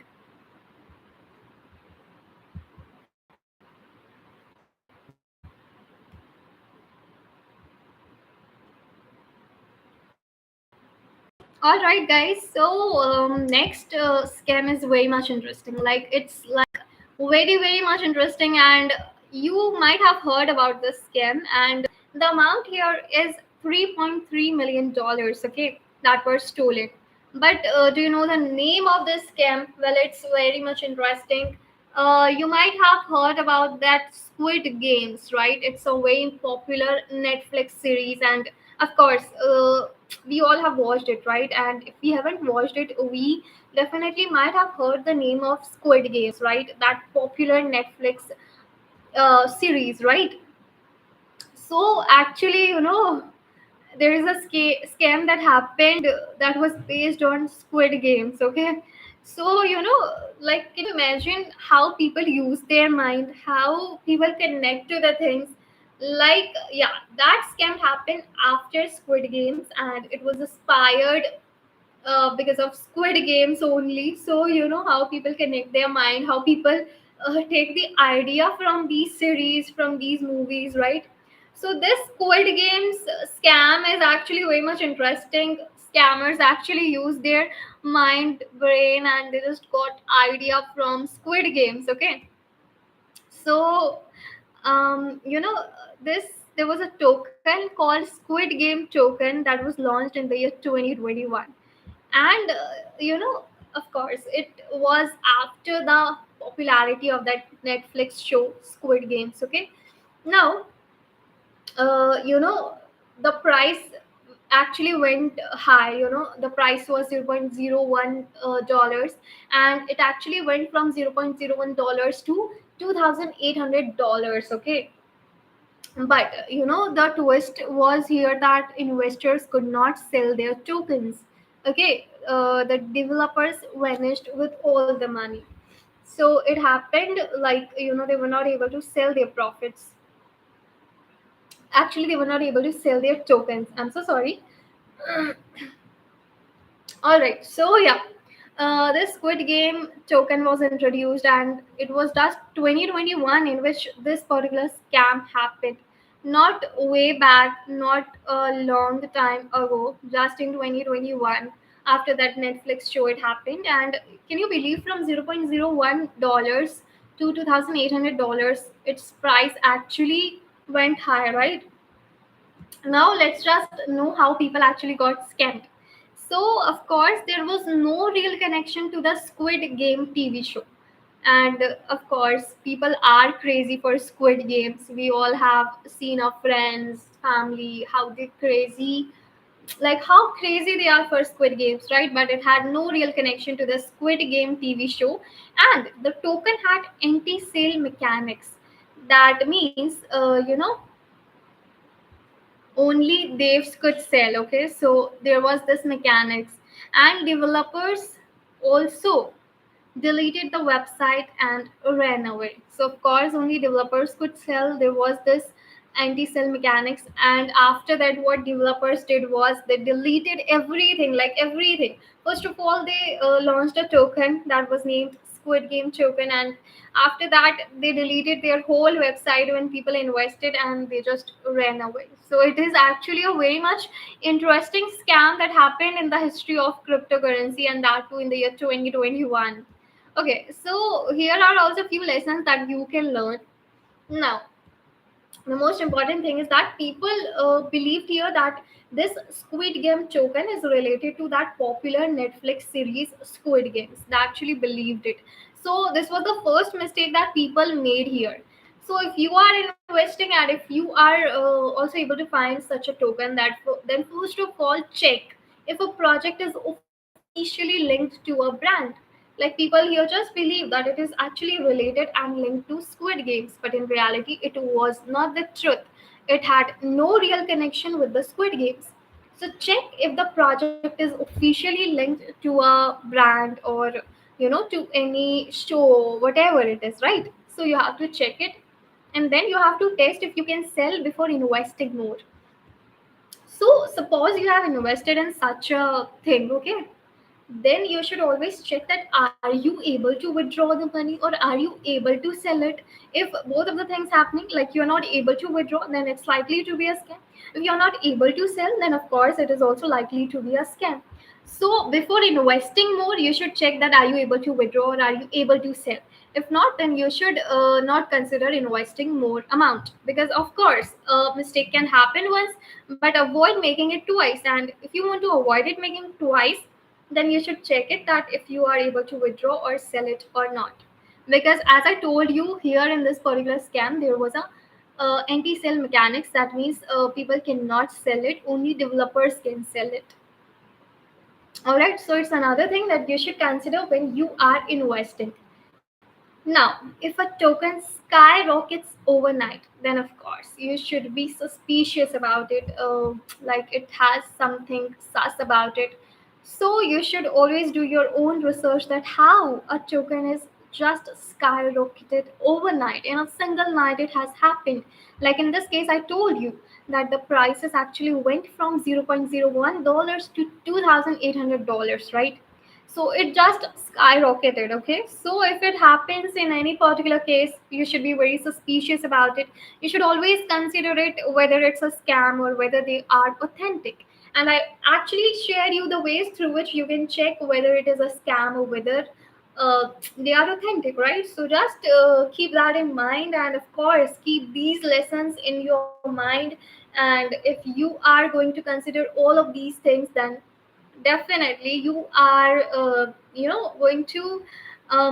All right, guys. So next scam is very much interesting. Like, it's like very very much interesting, and you might have heard about this scam. And the amount here is $3.3 million. Okay, that were stolen. But do you know the name of this scam? Well, it's very much interesting. You might have heard about that Squid Games, right? It's a very popular Netflix series, and of course, we all have watched it, right? And if we haven't watched it, we definitely might have heard the name of Squid Games, right? That popular Netflix series, right? So actually, there is a scam that happened that was based on Squid Games. Okay, so like, can you imagine how people use their mind, how people connect to the things? Like, yeah, that scam happened after Squid Games, and it was inspired because of Squid Games only. So how people connect their mind, how people take the idea from these series, from these movies, right? So this Squid Games scam is actually very much interesting. Scammers actually use their mind, brain, and they just got idea from Squid Games. Okay, so this there was a token called Squid Game token that was launched in the year 2021. And of course, it was after the popularity of that Netflix show Squid Games. Okay, now uh, you know the price actually went high. The price was $0.01, and it actually went from $0.01 to $2,800. Okay, but the twist was here that investors could not sell their tokens. Okay, the developers vanished with all the money. So it happened like, they were not able to sell their profits. Actually, they were not able to sell their tokens. I'm so sorry. All right, so yeah, this Squid Game token was introduced, and it was just 2021 in which this particular scam happened. Not way back, not a long time ago, just in 2021. After that Netflix show, it happened, and can you believe from $0.01 to $2,800, its price actually went high, right? Now let's just know how people actually got scammed. So of course there was no real connection to the Squid Game TV show. And of course people are crazy for Squid Games. We all have seen our friends, family, how they crazy, like how crazy they are for Squid Games, right? But it had no real connection to the Squid Game TV show. And the token had anti-sale mechanics. That means, only devs could sell. Okay, so there was this mechanics, and developers also deleted the website and ran away. So of course only developers could sell. There was this anti-sell mechanics, and after that what developers did was they deleted everything, like everything. First of all, they launched a token that was named Squid Game token, and after that they deleted their whole website when people invested, and they just ran away. So it is actually a very much interesting scam that happened in the history of cryptocurrency, and that too in the year 2021. Okay, so here are also few lessons that you can learn. Now, the most important thing is that people believed here that this Squid Game token is related to that popular Netflix series Squid Games. They actually believed it. So this was the first mistake that people made here. So if you are investing, and if you are also able to find such a token, then first of all check if a project is officially linked to a brand. Like people here just believe that it is actually related and linked to Squid Games, but in reality, it was not the truth. It had no real connection with the Squid Games. So check if the project is officially linked to a brand, or to any show, whatever it is, right? So you have to check it, and then you have to test if you can sell before investing more. So suppose you have invested in such a thing, okay? Then you should always check that are you able to withdraw the money, or are you able to sell it. If both of the things happening, like you're not able to withdraw, then it's likely to be a scam. If you're not able to sell, then of course it is also likely to be a scam. So before investing more, you should check that are you able to withdraw, or are you able to sell. If not, then you should not consider investing more amount, because of course a mistake can happen once, but avoid making it twice. And if you want to avoid it making twice, then you should check it that if you are able to withdraw or sell it or not. Because as I told you, here in this particular scam there was a anti-sell mechanics. That means people cannot sell it, only developers can sell it. All right, so it's another thing that you should consider when you are investing. Now, if a token skyrockets overnight, then of course you should be suspicious about it. Like it has something sus about it. So you should always do your own research that how a token is just skyrocketed overnight. In a single night, it has happened. Like in this case, I told you that the prices actually went from $0.01 to $2,800, right? So it just skyrocketed. Okay, so if it happens in any particular case, you should be very suspicious about it. You should always consider it whether it's a scam or whether they are authentic. And I actually share you the ways through which you can check whether it is a scam or whether they are authentic, right? So just keep that in mind, and of course keep these lessons in your mind. And if you are going to consider all of these things, then definitely you are going to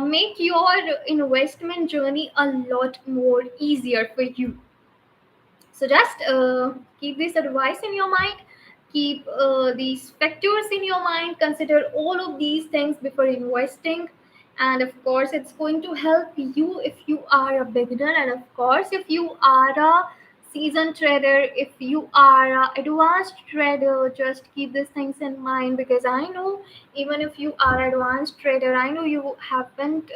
make your investment journey a lot more easier for you. So just keep this advice in your mind, keep these factors in your mind, consider all of these things before investing. And of course it's going to help you if you are a beginner, and of course if you are a seasoned trader, if you are a advanced trader, just keep these things in mind, because I know even if you are advanced trader, I know you haven't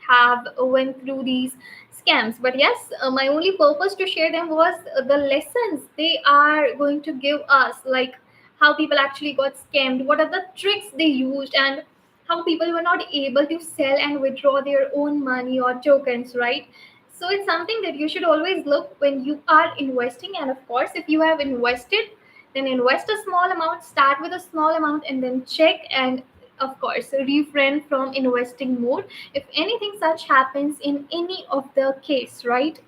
have went through these scams. But yes, my only purpose to share them was the lessons they are going to give us, like how people actually got scammed, what are the tricks they used, and how people were not able to sell and withdraw their own money or tokens, right? So it's something that you should always look when you are investing. And of course, if you have invested, then invest a small amount, start with a small amount, and then check, and of course refrain from investing more if anything such happens in any of the case, right?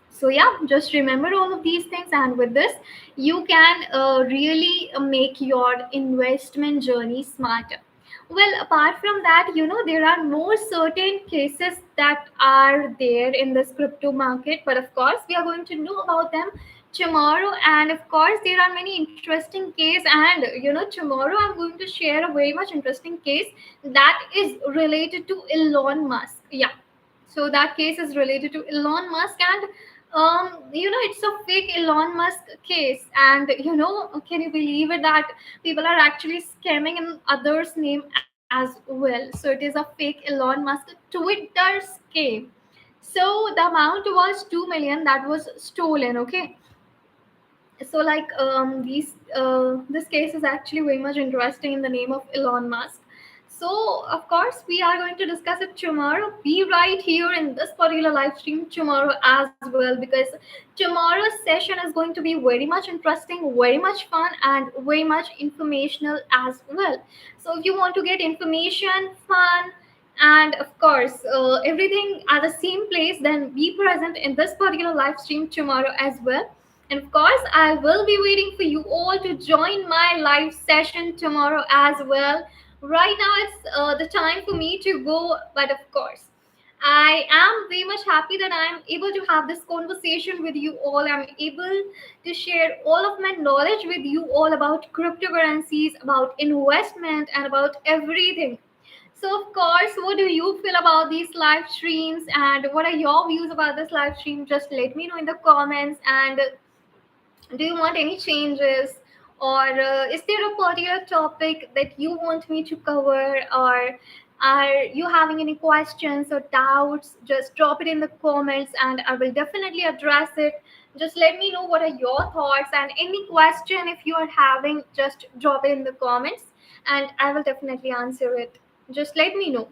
So yeah, just remember all of these things, and with this you can really make your investment journey smarter. Well, apart from that, there are more certain cases that are there in this crypto market, but of course we are going to know about them tomorrow. And of course there are many interesting case, and tomorrow I'm going to share a very much interesting case that is related to Elon Musk. Yeah, so that case is related to Elon Musk, and it's a fake Elon Musk case. And can you believe it that people are actually scamming in others' name as well? So it is a fake Elon Musk Twitter scam. So the amount was 2 million that was stolen. Okay, so like these this case is actually very much interesting in the name of Elon Musk. So of course we are going to discuss it tomorrow. Be right here in this particular live stream tomorrow as well, because tomorrow's session is going to be very much interesting, very much fun, and very much informational as well. So if you want to get information, fun, and of course everything at the same place, then be present in this particular live stream tomorrow as well. And of course, I will be waiting for you all to join my live session tomorrow as well. Right now, it's the time for me to go, but of course, I am very much happy that I'm able to have this conversation with you all. I'm able to share all of my knowledge with you all about cryptocurrencies, about investment, and about everything. So, of course, what do you feel about these live streams, and what are your views about this live stream? Just let me know in the comments. And do you want any changes, or is there a particular topic that you want me to cover, or are you having any questions or doubts? Just drop it in the comments and I will definitely address it. Just let me know what are your thoughts, and any question if you are having, just drop it in the comments and I will definitely answer it. Just let me know.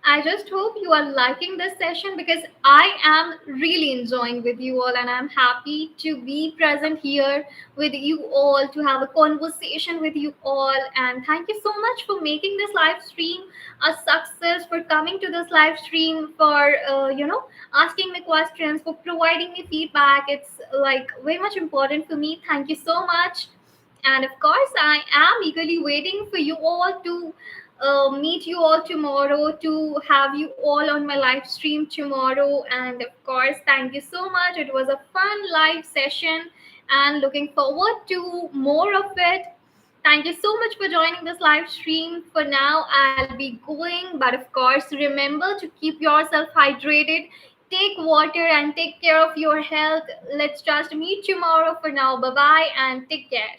I just hope you are liking this session, because I am really enjoying with you all, and I'm happy to be present here with you all, to have a conversation with you all. And thank you so much for making this live stream a success, for coming to this live stream, for asking me questions, for providing me feedback. It's like very much important for me. Thank you so much. And of course, I am eagerly waiting for you all to meet you all tomorrow, to have you all on my live stream tomorrow. And of course, thank you so much. It was a fun live session and looking forward to more of it. Thank you so much for joining this live stream. For now, I'll be going, but of course, remember to keep yourself hydrated, take water, and take care of your health. Let's just meet tomorrow. For now, bye bye and take care.